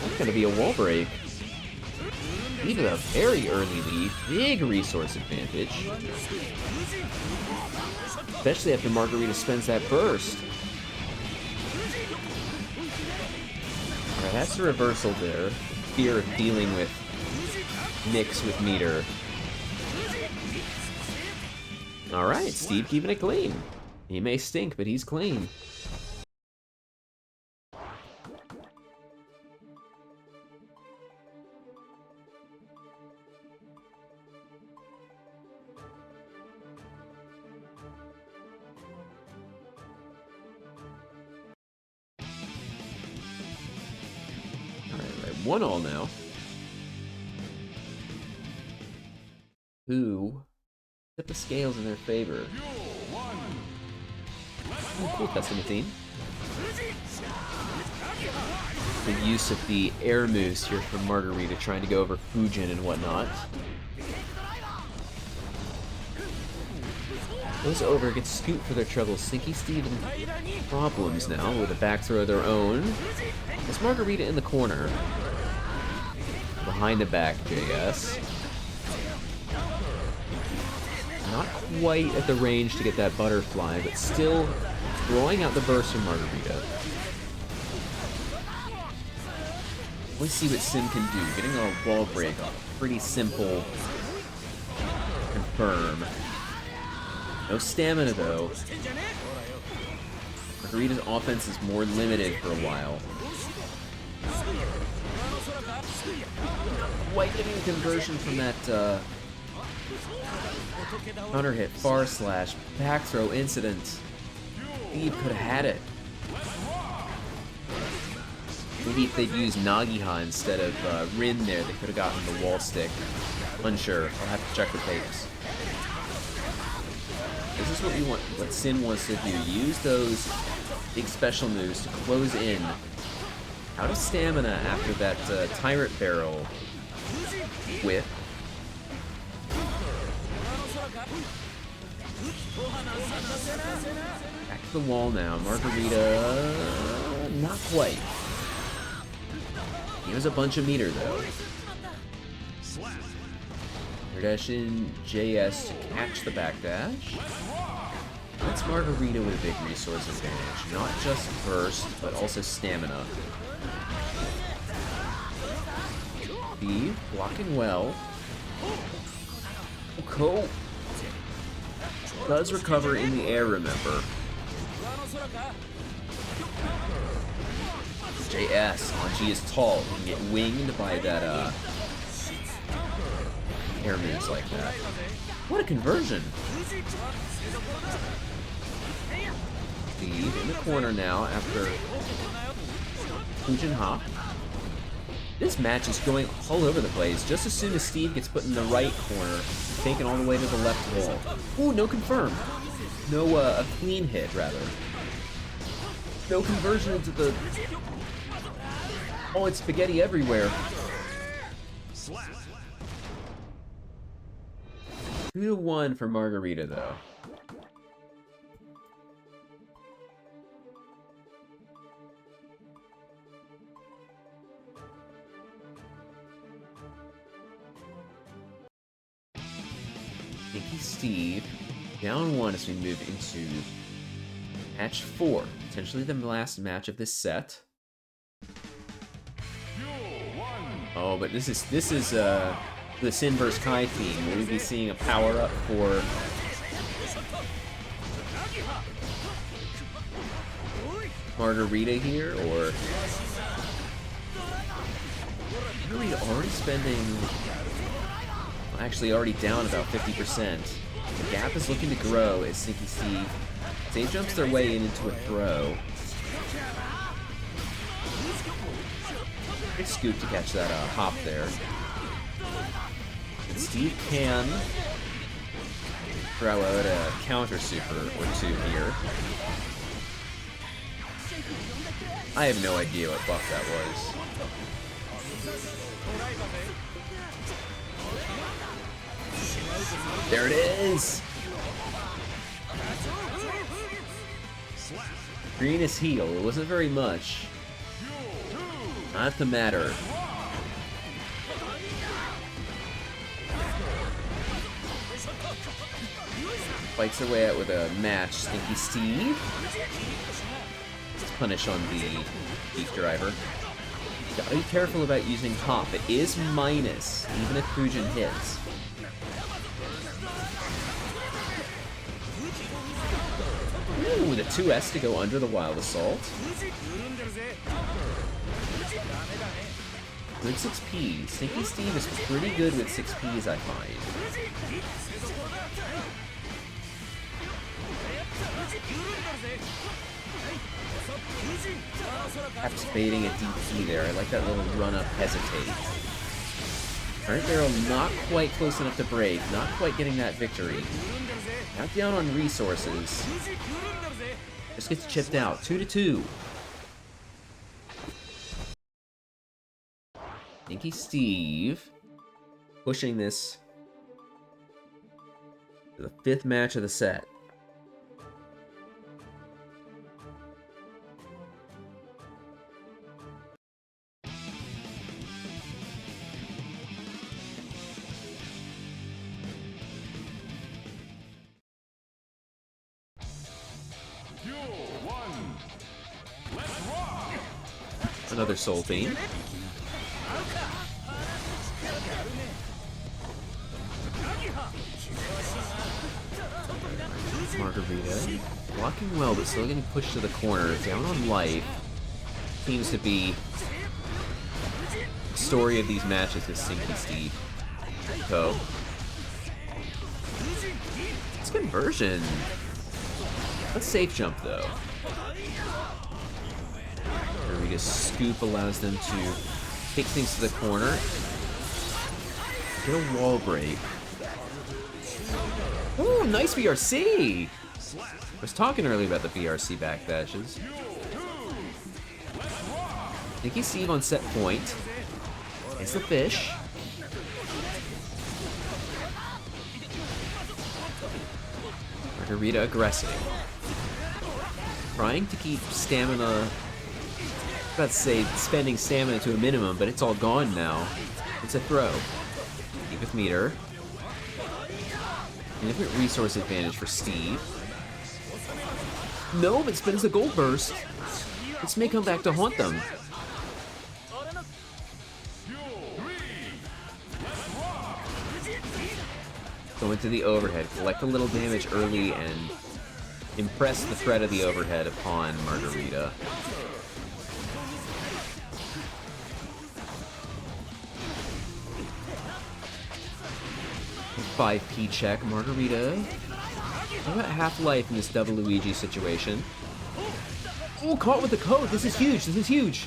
That's gonna be a wall break. Even a very early lead. Big resource advantage. Especially after Margarita spends that burst. Alright, that's a reversal there. Fear of dealing with Mix with meter. Alright, Steve keeping it clean. He may stink, but he's clean. Alright, 1-1 now. Who tip the scales in their favor? Oh, cool custom theme. The use of the air moves here from Margarita, trying to go over Fujin and whatnot. Goes over, gets scooped for their troubles. Stinky Steve in problems now with a back throw of their own. There's Margarita in the corner. Behind the back, JS. Not quite at the range to get that butterfly, but still throwing out the burst from Margarita. Let's see what Sim can do. Getting a wall break off. Pretty simple. Confirm. No stamina though. Margarita's offense is more limited for a while. Quite getting a conversion from that counter hit, far slash, back throw incident. Steve could have had it. Maybe if they'd used Nagiha instead of Rin there, they could have gotten the wall stick. Unsure. I'll have to check the tapes. This is what we want. What Sin wants to do. Use those big special moves to close in. Out of stamina after that Tyrant Barrel whip. Back to the wall now. Margarita, not quite. He has a bunch of meter though. Dash-in JS to catch the backdash. That's Margarita with a big resource advantage. Not just burst, but also stamina. Steve blocking well. Cool. Does recover in the air, remember. JS on G is tall. He can get winged by that air moves like that. What a conversion. Steve in the corner now after Fujin hop. This match is going all over the place. Just as soon as Steve gets put in the right corner, taken all the way to the left wall. Ooh, no confirm. No, a clean hit, rather. No conversion into the... Oh, it's spaghetti everywhere. 2-1 for Margarita, though. Stinky Steve down 1 as we move into match 4, potentially the last match of this set. Oh, but this is the Sin vs. Kai theme. Will we be seeing a power up for Margarita here, or Margarita already spending? Actually already down about 50%. The gap is looking to grow as Stinky Steve. They jumps their way into a throw. Big scoop to catch that hop there. And Steve can throw out a counter super or two here. I have no idea what buff that was. There it is! Green is heal. It wasn't very much. Not the matter. Fights her way out with a match. Stinky Steve. Let's punish on the Beef Driver. Gotta be careful about using Hop. It is minus, even if Fujin hits. Ooh, the 2S to go under the Wild Assault. Good 6P. Stinky Steve is pretty good with 6Ps, I find. Perhaps baiting a DP there. I like that little run-up hesitate. Alright, Barrel not quite close enough to break. Not quite getting that victory. Not down on resources. Just gets chipped out. 2-2. Stinky Steve pushing this to the 5th match of the set. Another Soul theme. Margarita. Blocking well, but still getting pushed to the corner. Down on life. Seems to be the story of these matches with Stinky Steve. So. It's conversion. Let's safe jump though. Margarita's scoop allows them to take things to the corner. Get a wall break. Ooh, nice VRC! I was talking earlier about the VRC backdashes. Stinky Steve on set point. It's the fish. Margarita aggressive. Trying to keep stamina... I was about to say spending stamina to a minimum, but it's all gone now. It's a throw. Keep with meter. Significant resource advantage for Steve. No, but spends the gold burst. This may come back to haunt them. Go into the overhead, collect a little damage early, and impress the threat of the overhead upon Margarita. A 5P check, Margarita. How about half-life in this double Luigi situation? Oh, caught with the code! This is huge! This is huge!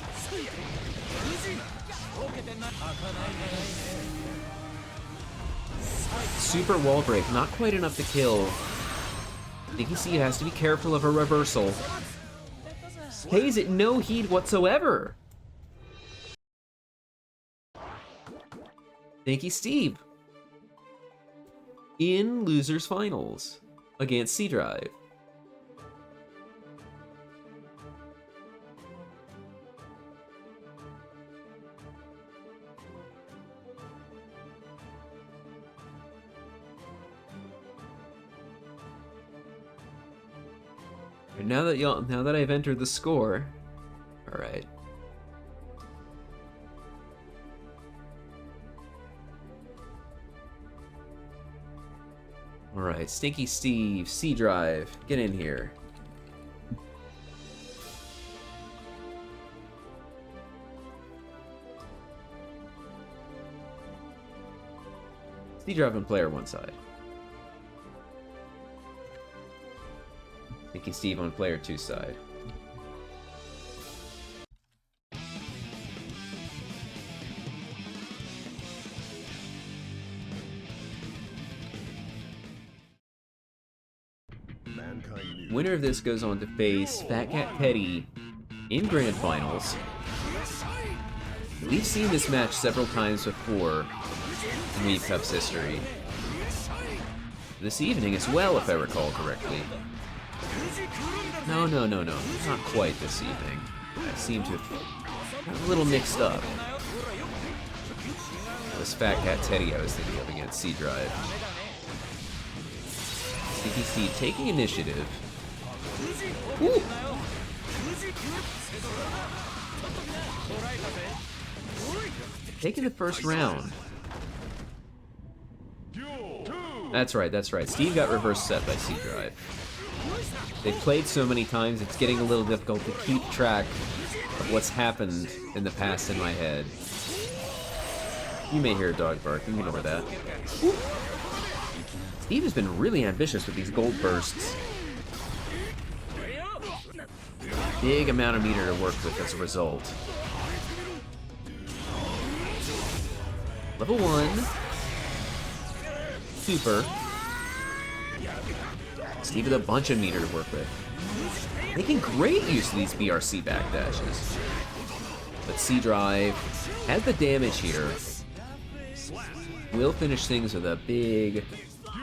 Super wall break, not quite enough to kill. Stinky Steve has to be careful of a reversal. Pays it no heed whatsoever! Stinky Steve. In losers finals against C-Drive. And now that I've entered the score, all right. Alright, Stinky Steve, C-Drive, get in here. C-Drive on player 1 side. Stinky Steve on player 2 side. Winner of this goes on to face Fatcatteddy in Grand Finals. We've seen this match several times before in WeebCup's history. This evening as well, if I recall correctly. No. Not quite this evening. I seem to have got a little mixed up. It was Fatcatteddy I was thinking of against C-Drive. CPC taking initiative. Ooh. Taking the first round. That's right. Steve got reverse set by C-Drive. They've played so many times, it's getting a little difficult to keep track of what's happened in the past in my head. You may hear a dog bark, ignore that. Steve has been really ambitious with these gold bursts. Big amount of meter to work with as a result. Level 1. Super. Steve with a bunch of meter to work with. Making great use of these BRC backdashes. But C-Drive has the damage here. Will finish things with a big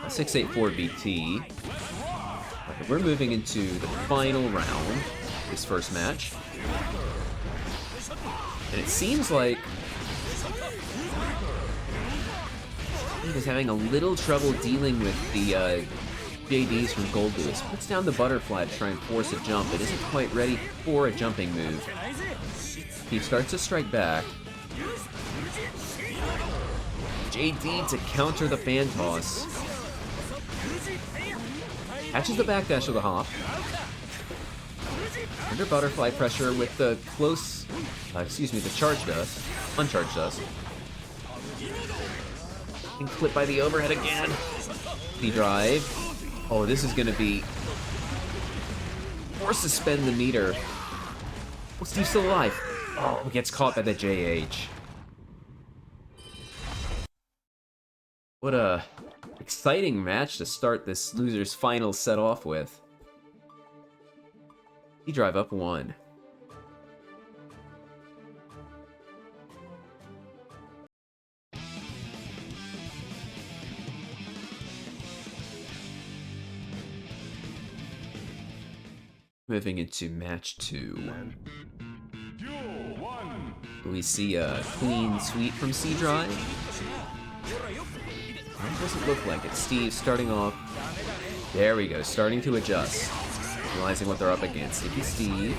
684 BT. Okay, we're moving into the final round, this first match. And it seems like Steve is having a little trouble dealing with the JDs from Gold Lewis. Puts down the butterfly to try and force a jump. It isn't quite ready for a jumping move. He starts to strike back. JD to counter the fan toss. Catches the backdash of the hop. Under butterfly pressure with the close, the charge dust. Uncharged dust. And clipped by the overhead again. C-Drive. Oh, this is gonna be... Forced to spend the meter. Oh, Steve's still alive. Oh, gets caught by the JH. What a exciting match to start this loser's final set off with. C-Drive up 1. Moving into match 2. We see a clean sweep from C-Drive. It doesn't look like it. Steve starting off. There we go, starting to adjust. Realizing what they're up against. Sticky Steve.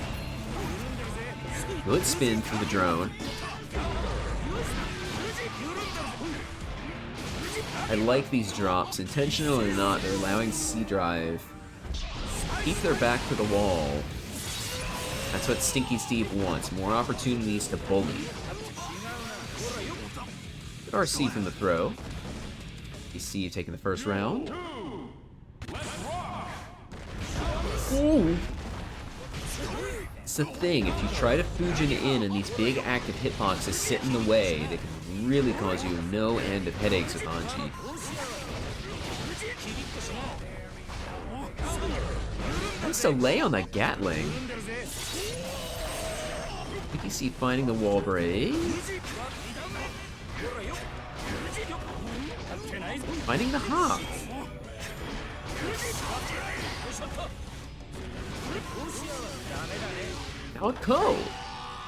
Good spin for the drone. I like these drops. Intentional or not, they're allowing C-Drive keep their back to the wall. That's what Stinky Steve wants. More opportunities to bully. Good RC from the throw. Steve taking the first round. Ooh. It's the thing, if you try to Fujin in and these big active hitboxes sit in the way, they can really cause you no end of headaches with Hanji. Nice delay on that Gatling. You see finding the wall break. Finding the hop. Now a Ko.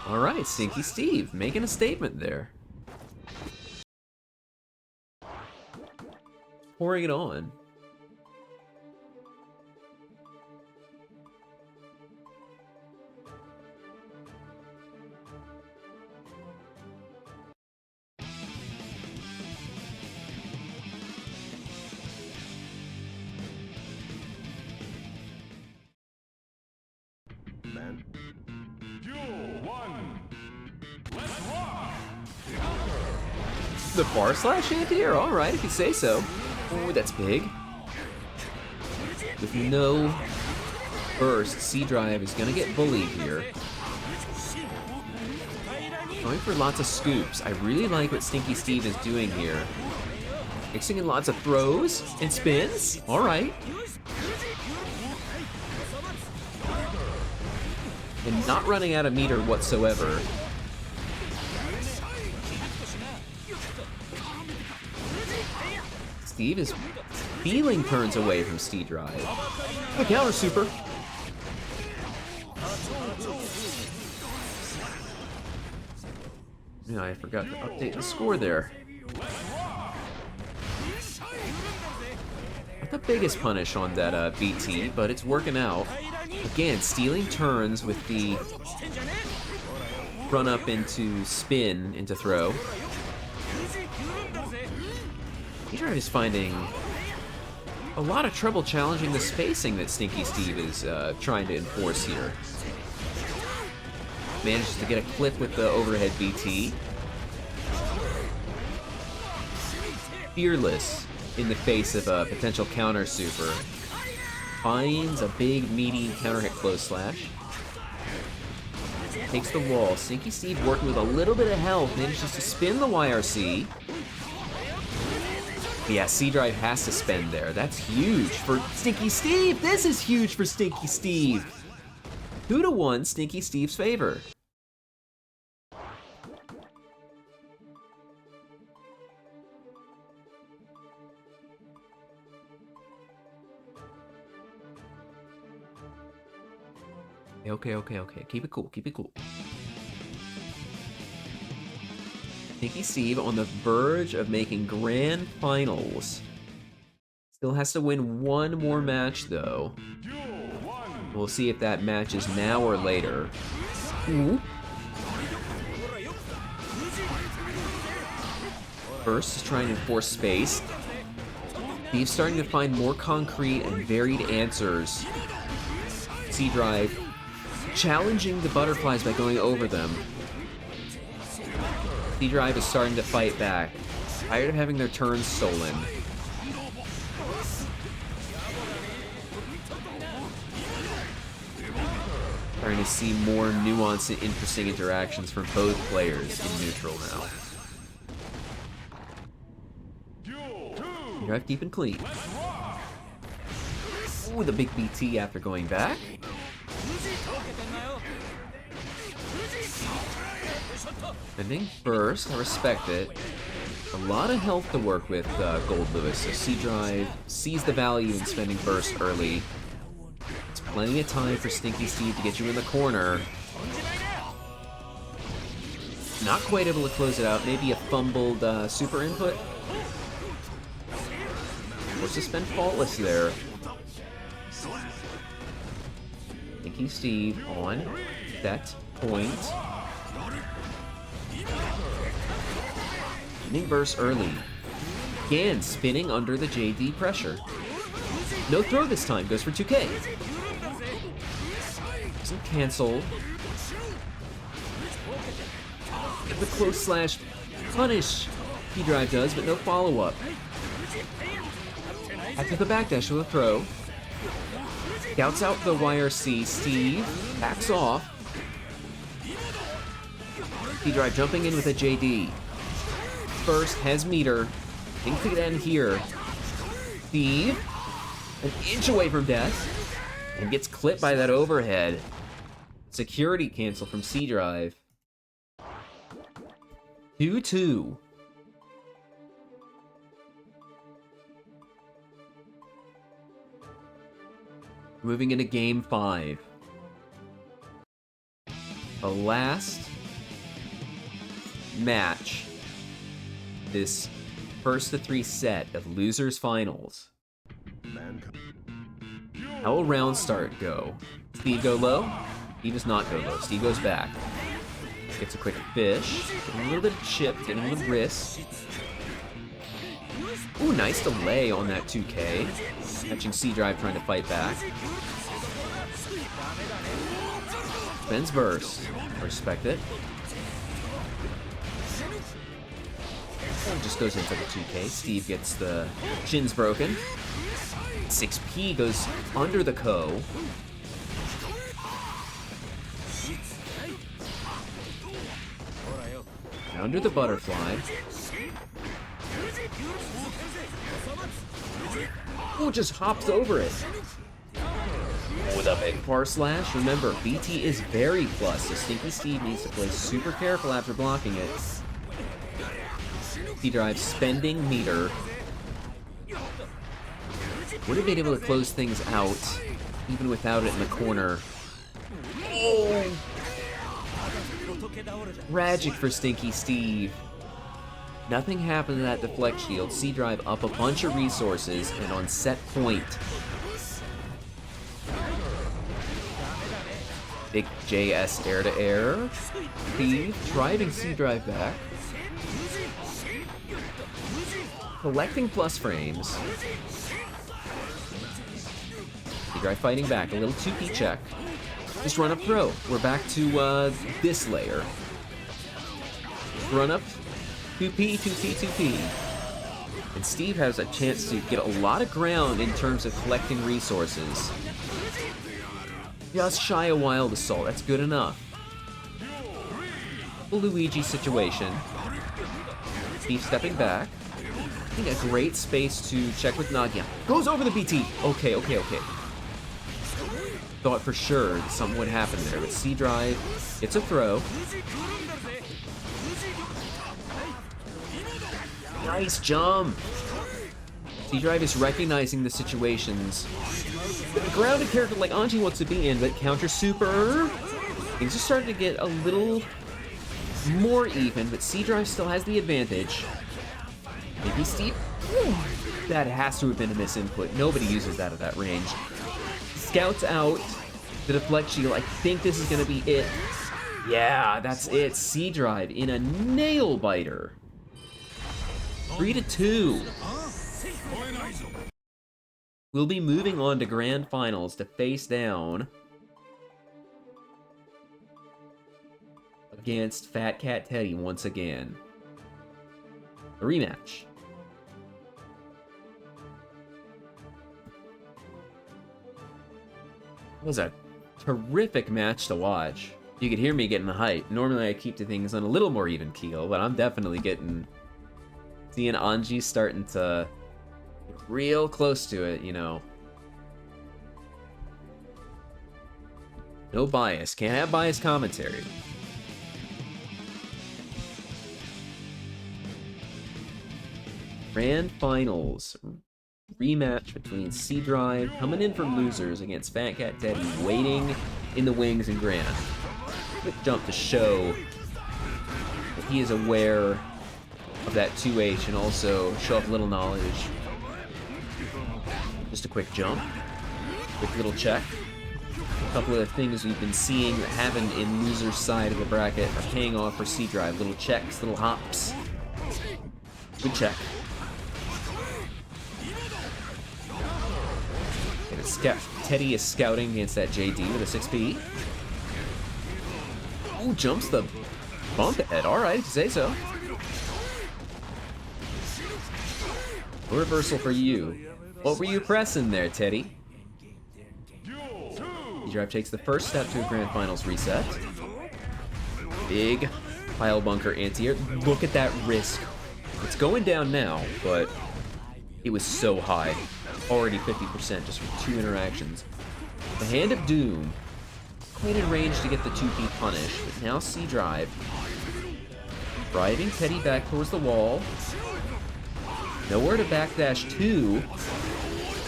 Alright, Stinky Steve making a statement there. Pouring it on. The bar slash anti-air? Alright, if you say so. Oh, that's big. With no burst, C-Drive is gonna get bullied here. Going for lots of scoops. I really like what Stinky Steve is doing here. Mixing in lots of throws and spins. Alright. and not running out of meter whatsoever. Steve is feeling turns away from Steve Drive. The counter super. Yeah, I forgot to update the score there. Not the biggest punish on that BT, but it's working out. Again, stealing turns with the run up into spin into throw. Steve is finding a lot of trouble challenging the spacing that Stinky Steve is trying to enforce here. Manages to get a clip with the overhead BT. Fearless in the face of a potential counter super. Finds a big meaty counter hit close slash. Takes the wall. Stinky Steve working with a little bit of health. Manages to spin the YRC. Yeah, C-Drive has to spend there. That's huge for Stinky Steve! This is huge for Stinky Steve! 2-1, Stinky Steve's favor. Okay. Keep it cool, keep it cool. Stinky Steve on the verge of making grand finals. Still has to win one more match, though. We'll see if that match is now or later. Ooh. First is trying to enforce space. Steve's starting to find more concrete and varied answers. C-Drive challenging the butterflies by going over them. C-Drive is starting to fight back, tired of having their turns stolen. Starting to see more nuanced and interesting interactions from both players in neutral now. C-Drive keeping clean. Ooh, the big BT after going back. Ending first, I respect it. A lot of health to work with Gold Lewis, so C-Drive sees the value in spending burst early. It's plenty of time for Stinky Steve to get you in the corner. Not quite able to close it out, maybe a fumbled super input. Or suspend faultless there. Stinky Steve on that point. Spinning burst early. Again, spinning under the JD pressure. No throw this time, goes for 2K. Doesn't cancel. The close slash punish C-Drive does, but no follow-up. After the backdash with a throw. Scouts out the YRC. Steve backs off. C-Drive jumping in with a JD. First has meter. Things could end here. Steve, an inch away from death, and gets clipped by that overhead. Security cancel from C-Drive. 2-2. Moving into game 5. The last match. This first to 3 set of losers finals. How will round start go? Steve go low? Steve does not go low. Steve goes back. Gets a quick fish. Getting a little bit of chip, getting a little wrist. Ooh, nice delay on that 2K. Catching C-Drive trying to fight back. Ben's burst. Respect it. Just goes in for the 2K. Steve gets the shins broken. 6P goes under the Ko. Under the butterfly. Ooh, just hops over it. Oh, with a big bar slash. Remember, BT is very plus, so Stinky Steve needs to play super careful after blocking it. C-Drive spending meter. Would have been able to close things out, even without it in the corner. Oh! Tragic for Stinky Steve. Nothing happened to that deflect shield. C-Drive up a bunch of resources and on set point. Big JS air to air. Steve driving C-Drive back. Collecting plus frames. C-Drive fighting back. A little 2P check. Just run up throw. We're back to this layer. Run up. 2P, 2P, 2P. And Steve has a chance to get a lot of ground in terms of collecting resources. Just shy of Wild Assault, that's good enough. Luigi situation. Steve stepping back. I think a great space to check with Nagia. Goes over the BT! Okay. Thought for sure something would happen there, but C-Drive gets a throw. Nice jump! C-Drive is recognizing the situations. A grounded character like Anji wants to be in, but counter super. Things are starting to get a little more even, but C-Drive still has the advantage. Maybe Steve? That has to have been a misinput. Nobody uses that at that range. Scouts out the deflect shield. I think this is going to be it. Yeah, that's it. C-Drive in a nail biter. 3-2. We'll be moving on to Grand Finals to face down against Fatcatteddy once again. A rematch. It was a terrific match to watch. You could hear me getting hype. Normally I keep the things on a little more even keel, but I'm definitely seeing Anji starting to get real close to it, you know. No bias. Can't have biased commentary. Grand Finals. Rematch between C-Drive, coming in for losers against Fatcatteddy, waiting in the wings in Grand. Quick jump to show that he is aware of that 2H and also show off a little knowledge. Just a quick jump. Quick little check. A couple of the things we've been seeing that happen in loser's side of the bracket are paying off for C-Drive. Little checks, little hops. Good check. Teddy is scouting against that JD with a 6P. Ooh, jumps the bump ahead. Alright, say so. A reversal for you. What were you pressing there, Teddy? C-Drive takes the first step to a Grand Finals reset. Big pile bunker anti-air. Look at that risk. It's going down now, but it was so high. Already 50% just from 2 interactions. The Hand of Doom. Quite in range to get the 2P punish, but now C-Drive. Driving Teddy back towards the wall. Nowhere to backdash to.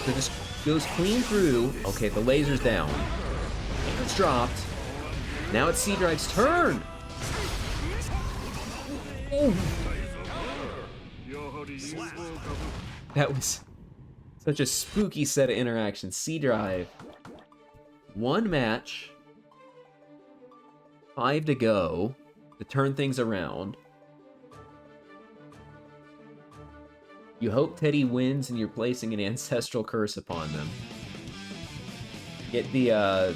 So just goes clean through. Okay, the laser's down. It's dropped. Now it's C-Drive's turn. Oh. That was such a spooky set of interactions. C-Drive. 1 match. 5 to go to turn things around. You hope Teddy wins and you're placing an ancestral curse upon them. Get the,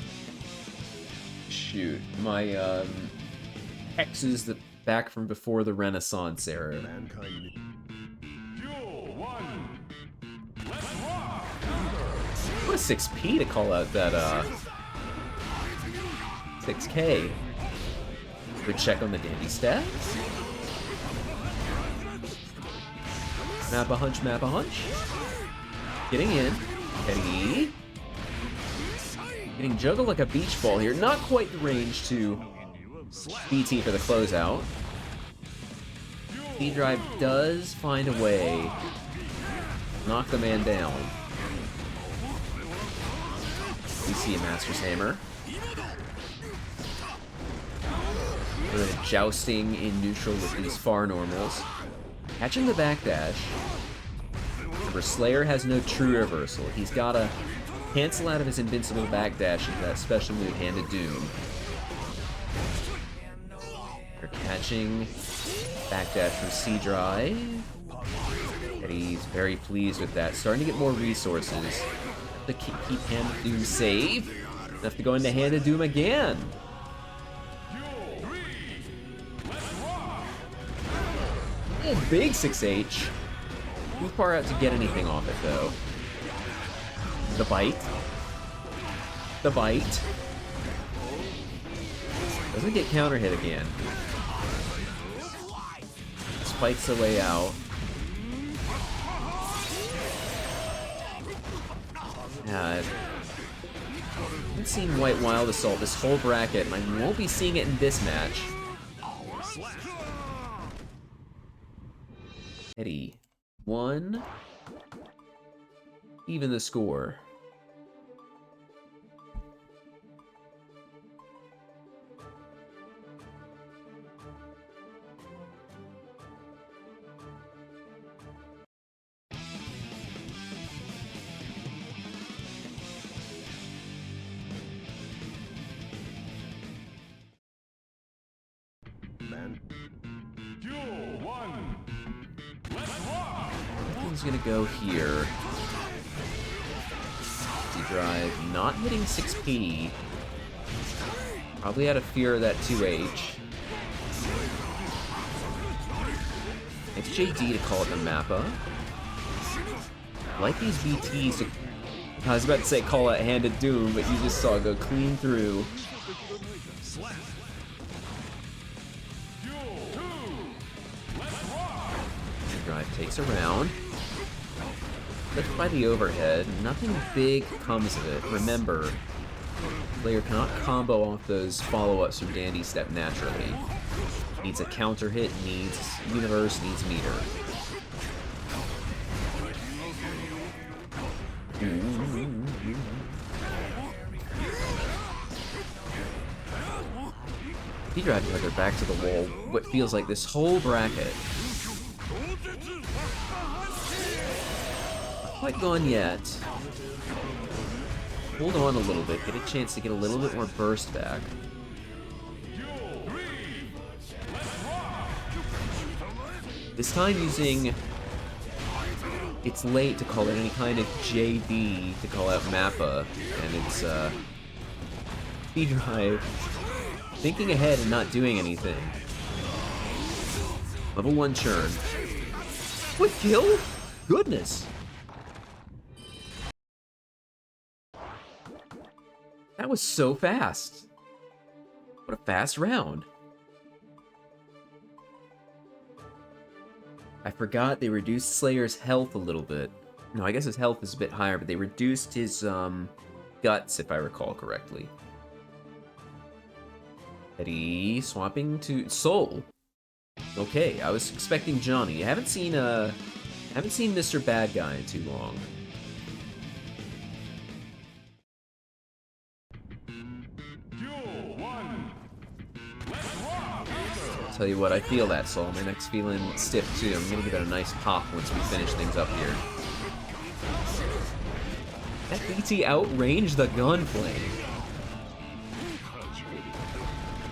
shoot, my, hexes that back from before the Renaissance era. Duel 1. Let's rock. What a 6P to call out that, 6K. Good check on the dandy stats. Map a hunch, map a hunch. Getting in. Teddy. Getting juggled like a beach ball here. Not quite the range to BT for the closeout. C-Drive does find a way. Knock the man down. We see a Master's Hammer. We're jousting in neutral with these far normals. Catching the backdash. Remember, Slayer has no true reversal. He's gotta cancel out of his invincible backdash into that special move, Handed Doom. They're catching backdash from C-Drive. Eddie's very pleased with that. Starting to get more resources. To keep Handed Doom safe. Enough to go into Handed Doom again. Oh, big 6H. Too far out to get anything off it, though. The bite. The bite. Doesn't get counter hit again. Spikes the way out. Yeah, I haven't seen White Wild Assault this whole bracket, and I won't be seeing it in this match. Eddie, 1. Even the score. Duel 1. Let's rock. Everything's gonna go here. D-Drive not hitting 6P. Probably out of fear of that 2H. It's JD to call it the Mappa. I like these BTs to... I was about to say call it Handed Doom, but you just saw it go clean through. D-Drive takes a round. Lift by the overhead. Nothing big comes of it. Remember, player cannot combo off those follow-ups from Dandy Step naturally. Needs a counter hit, needs universe, needs meter. D-Drive together back to the wall. What feels like this whole bracket. Not quite gone yet. Hold on a little bit, get a chance to get a little bit more burst back. This time using... It's late to call it any kind of JD to call out Mappa, and it's, D-Drive thinking ahead and not doing anything. Level 1 churn. Quick kill? Goodness! That was so fast. What a fast round. I forgot they reduced Slayer's health a little bit. No, I guess his health is a bit higher, but they reduced his, guts, if I recall correctly. Eddie swapping to Soul. Okay, I was expecting Johnny. I haven't seen Mr. Bad Guy in too long. Duel 1. Let's rock. I'll tell you what, I feel that, Soul. My neck's feeling stiff too. I'm gonna give it a nice pop once we finish things up here. That BT outranged the gunplay.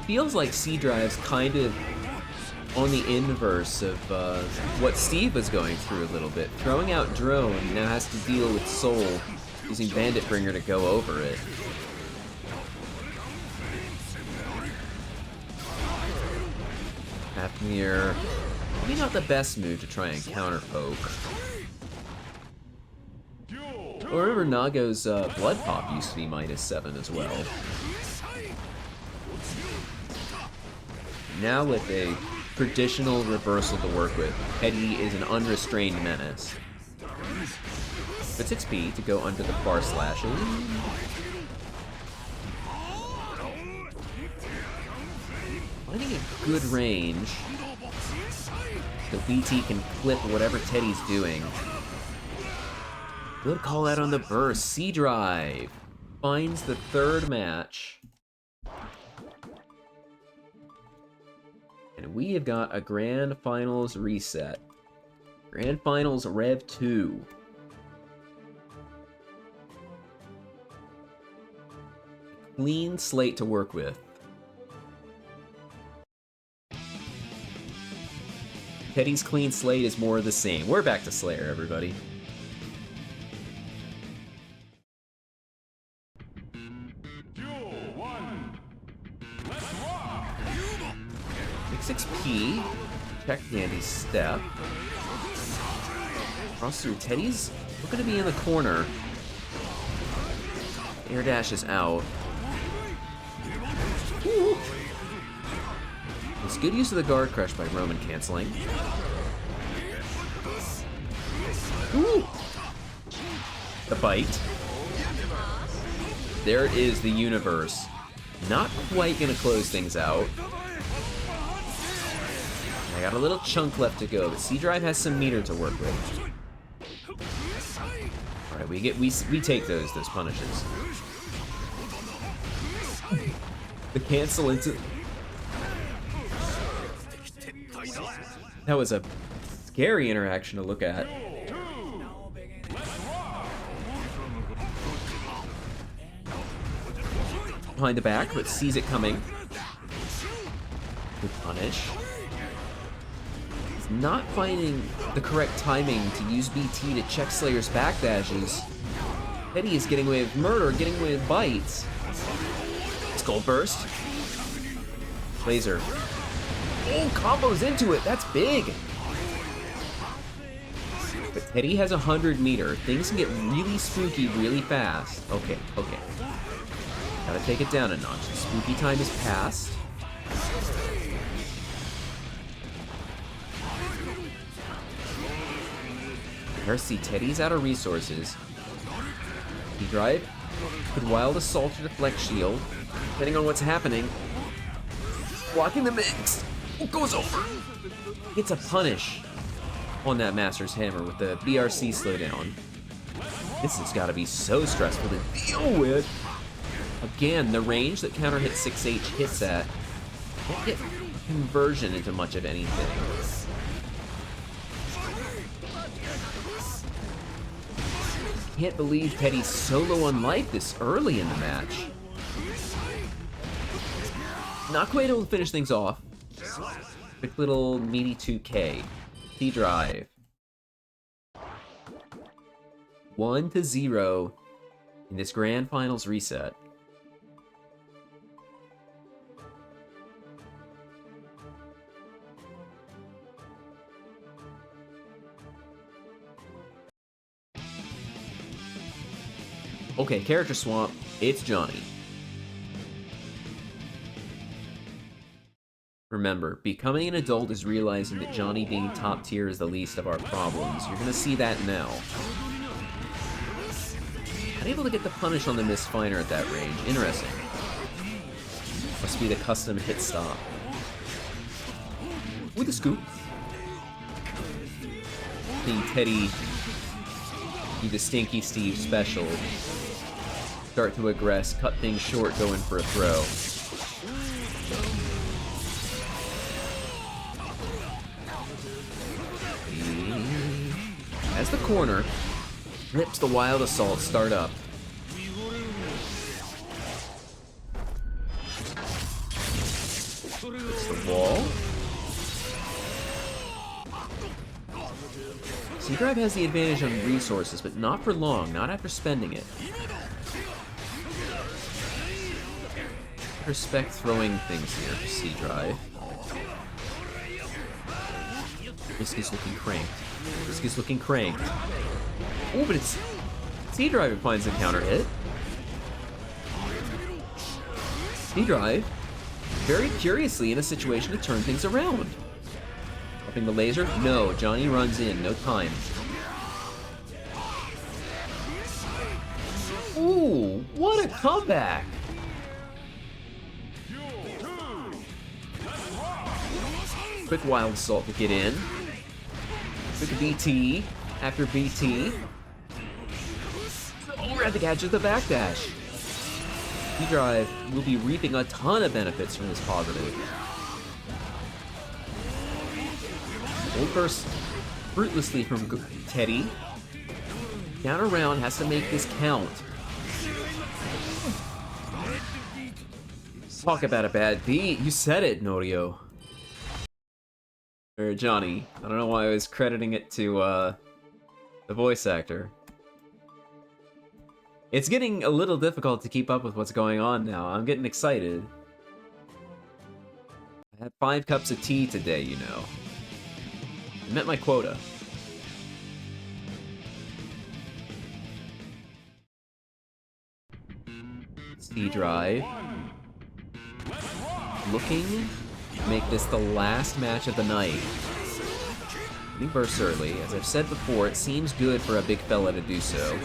Feels like C-Drive's kind of on the inverse of what Steve was going through a little bit. Throwing out Drone, now has to deal with Soul, using Bandit Bringer to go over it. Hafnir, maybe not the best move to try and counter poke. Or remember Nago's Blood Pop used to be -7 as well. Now with a traditional reversal to work with, Eddie is an unrestrained menace. But 6P to go under the far slashes. finding a good range so BT can clip whatever Teddy's doing. Good call out on the burst. C-Drive finds the third match. And we have got a Grand Finals reset. Grand Finals Rev 2. Clean slate to work with. Teddy's clean slate is more of the same. We're back to Slayer, everybody. Duel 1. Let's rock! 6XP. Check Dandy's step. Cross through. Teddy's looking to be in the corner. Air dash is out. Ooh. It's good use of the guard crush by Roman canceling. Ooh. The bite. There is the universe. Not quite gonna close things out. I got a little chunk left to go, but C-Drive has some meter to work with. Alright, we take those punishes. The cancel into... That was a scary interaction to look at. Behind the back, but sees it coming. Good punish. He's not finding the correct timing to use BT to check Slayer's backdashes. Teddy is getting away with murder, getting away with bites. Skull burst. Laser. Oh, combos into it. That's big. But Teddy has 100 meter. Things can get really spooky really fast. Okay. Gotta take it down a notch. The spooky time is past. Mercy, Teddy's out of resources. C-Drive could wild assault or deflect shield, depending on what's happening. Blocking the mix. Goes over. Gets a punish on that Master's Hammer with the BRC slowdown. This has got to be so stressful to deal with. Again, the range that counter hit 6H hits at can't get conversion into much of anything. Can't believe Teddy's so low on life this early in the match. Not quite able to finish things off. Quick little meaty 2K. C-Drive. 1-0 in this Grand Finals reset. Okay, character swap. It's Johnny. Remember, becoming an adult is realizing that Johnny being top tier is the least of our problems. You're gonna see that now. Unable to get the punish on the Misfiner at that range. Interesting. Must be the custom hit stop. With a scoop. Seeing Teddy do the Stinky Steve special. Start to aggress, cut things short, go in for a throw. As the corner, rips the Wild Assault start up. Hits the wall. C-Drive has the advantage on resources, but not for long, not after spending it. Respect throwing things here for C-Drive. Risk is looking cranked. Risk is looking cranked. Oh, but it's... C-Drive finds a counter hit. C-Drive, very curiously in a situation to turn things around. Upping the laser? No, Johnny runs in, no time. Ooh, what a comeback! Duel 2. Let's Quick Wild Assault to get in. Quick BT after BT. Overhead to catch with the backdash. D-Drive will be reaping a ton of benefits from this positive. Old burst fruitlessly from Teddy. Down around has to make this count. Talk about a bad beat. You said it, Norio. Or Johnny. I don't know why I was crediting it to the voice actor. It's getting a little difficult to keep up with what's going on now. I'm getting excited. I had 5 cups of tea today, you know. I met my quota. C-Drive. Looking to make this the last match of the night. He bursts early. As I've said before, it seems good for a big fella to do so.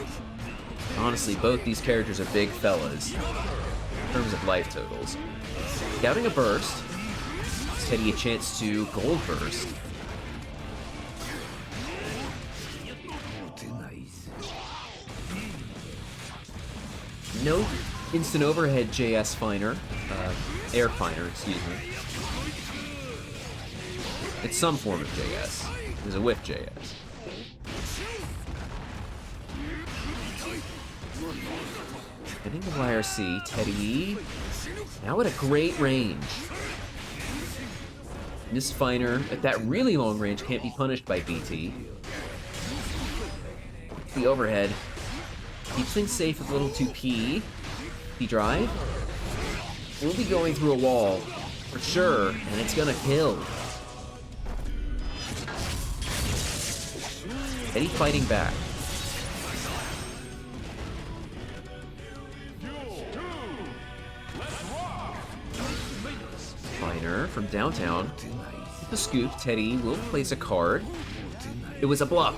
Honestly, both these characters are big fellas in terms of life totals. Scouting a burst gives Teddy a chance to gold burst. No instant overhead JS Finer. Air Finer, excuse me. It's some form of JS. There's a whiff JS. Getting the YRC, Teddy. Now at a great range. This Finer, at that really long range, can't be punished by BT. The overhead. Keeps things safe with little 2P. D-Drive. We'll be going through a wall, for sure, and it's gonna kill. Teddy fighting back. Finer from downtown. With the scoop, Teddy will place a card. It was a bluff.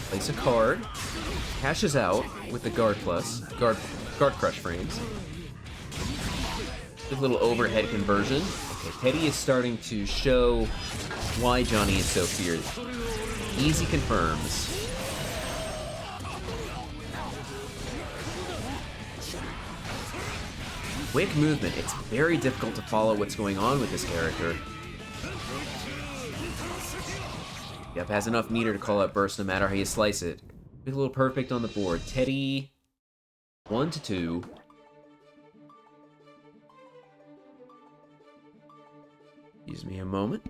Place a card. Cashes out with the guard crush frames. Good little overhead conversion. Okay, Teddy is starting to show why Johnny is so feared. Easy confirms. Quick movement. It's very difficult to follow what's going on with this character. Yep, has enough meter to call out burst no matter how you slice it. A little perfect on the board. Teddy, 1-2. Excuse me a moment.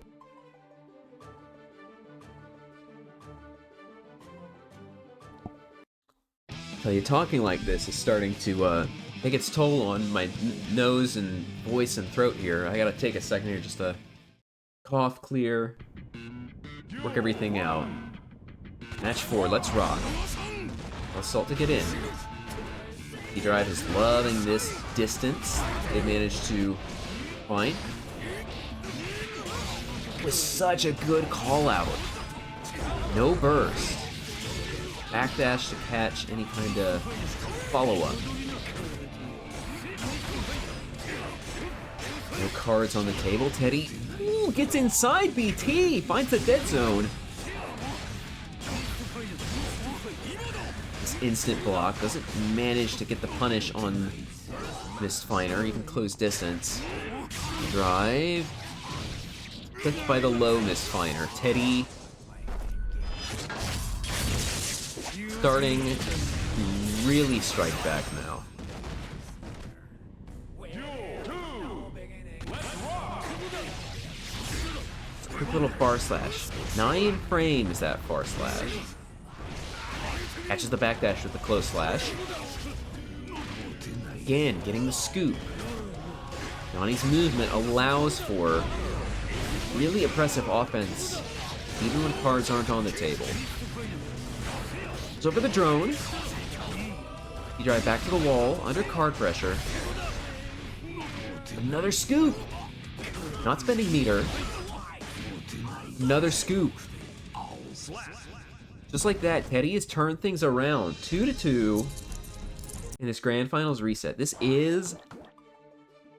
Tell you, talking like this is starting to take its toll on my nose and voice and throat here. I gotta take a second here just to cough clear, work everything out. Match 4, let's rock. Assault to get in. D-Drive is loving this distance they've managed to find. It was such a good call out. No burst. Backdash to catch any kind of follow-up. No cards on the table. Teddy gets inside BT, finds the dead zone. This instant block doesn't manage to get the punish on Mist Finer, even close distance. Drive. Clipped by the low Mist Finer. Teddy starting to really strike back now. Quick little far slash. 9 frames that far slash. Catches the backdash with the close slash. Again, getting the scoop. Johnny's movement allows for really oppressive offense, even when cards aren't on the table. So for the drone, you drive back to the wall, under card pressure. Another scoop! Not spending meter. Another scoop. Just like that, Teddy has turned things around. 2-2 in this Grand Finals reset. This is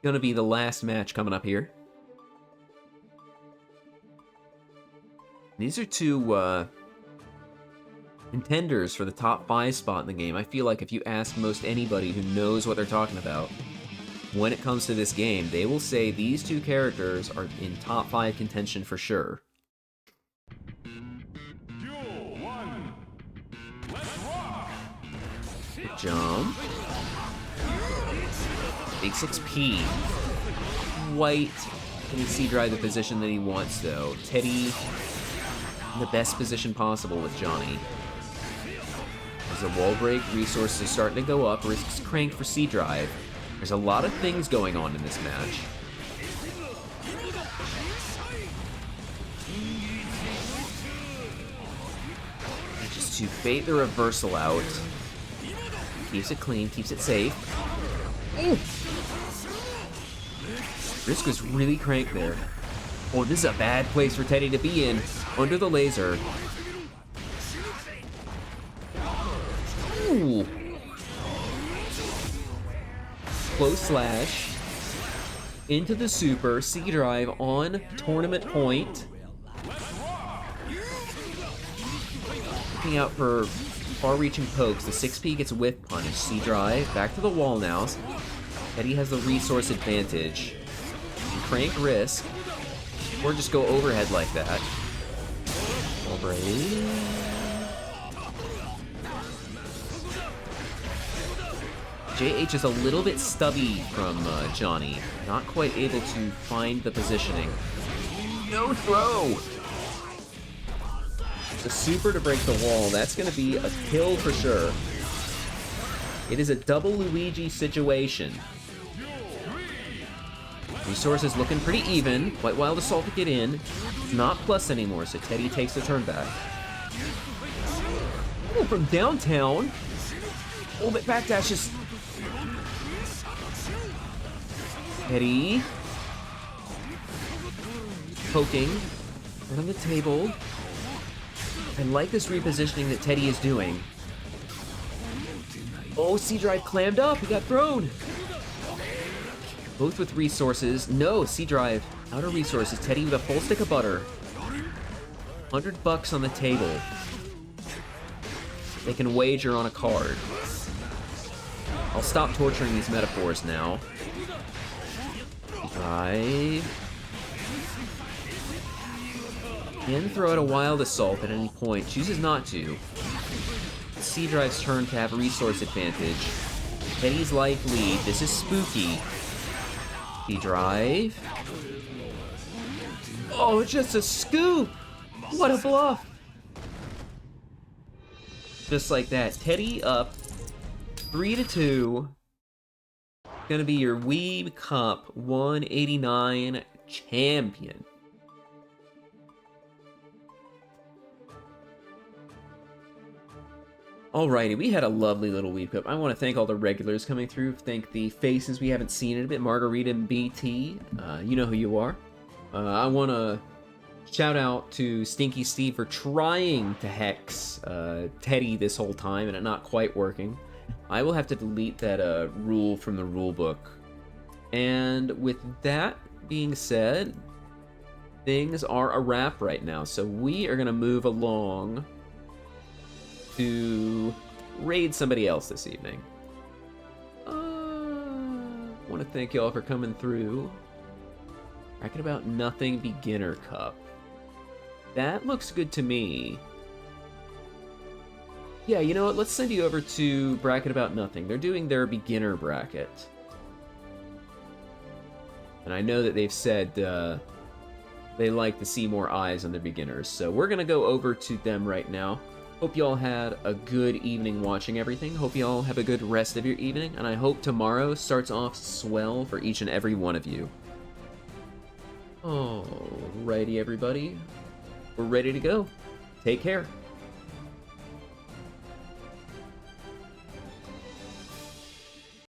gonna be the last match coming up here. These are two contenders for the top 5 spot in the game. I feel like if you ask most anybody who knows what they're talking about, when it comes to this game, they will say these two characters are in top 5 contention for sure. Duel 1. Let's rock. Good jump. Big 6P. White can C drive the position that he wants though. Teddy in the best position possible with Johnny. As a wall break, resources are starting to go up, risks crank for C drive. There's a lot of things going on in this match. Just to bait the reversal out. Keeps it clean, keeps it safe. Ooh. Risk was really cranked there. Oh, this is a bad place for Teddy to be in. Under the laser. Ooh. Close slash. Into the super. C drive on tournament point. Looking out for far-reaching pokes. The 6P gets whiff punish. C drive. Back to the wall now. Teddy has the resource advantage. Crank risk. Or just go overhead like that. JH is a little bit stubby from Johnny. Not quite able to find the positioning. No throw! The super to break the wall. That's going to be a kill for sure. It is a double Luigi situation. Resources looking pretty even. Quite wild assault to get in. It's not plus anymore, so Teddy takes the turn back. Oh, from downtown. Ultimate backdashes. Teddy. Poking. Right on the table. I like this repositioning that Teddy is doing. Oh, C-Drive clammed up. He got thrown. Both with resources. No, C-Drive. Out of resources. Teddy with a full stick of butter. $100 on the table. They can wager on a card. I'll stop torturing these metaphors now. Drive. Can throw out a wild assault at any point. Chooses not to. C-Drive's turn to have resource advantage. Teddy's life lead. This is spooky. C-Drive. Oh, just a scoop! What a bluff! Just like that. Teddy up 3-2. Gonna be your WeebCup 189 champion. Alrighty, we had a lovely little WeebCup. I want to thank all the regulars coming through. Thank the faces we haven't seen in a bit. Margarita and BT. You know who you are. I want to shout out to Stinky Steve for trying to hex Teddy this whole time and it not quite working. I will have to delete that rule from the rule book. And with that being said, things are a wrap right now. So we are going to move along to raid somebody else this evening. I want to thank y'all for coming through. Bracket About Nothing Beginner Cup. That looks good to me. Yeah, you know what? Let's send you over to Bracket About Nothing. They're doing their beginner bracket. And I know that they've said they like to see more eyes on their beginners. So we're going to go over to them right now. Hope y'all had a good evening watching everything. Hope y'all have a good rest of your evening. And I hope tomorrow starts off swell for each and every one of you. Alrighty, everybody. We're ready to go. Take care.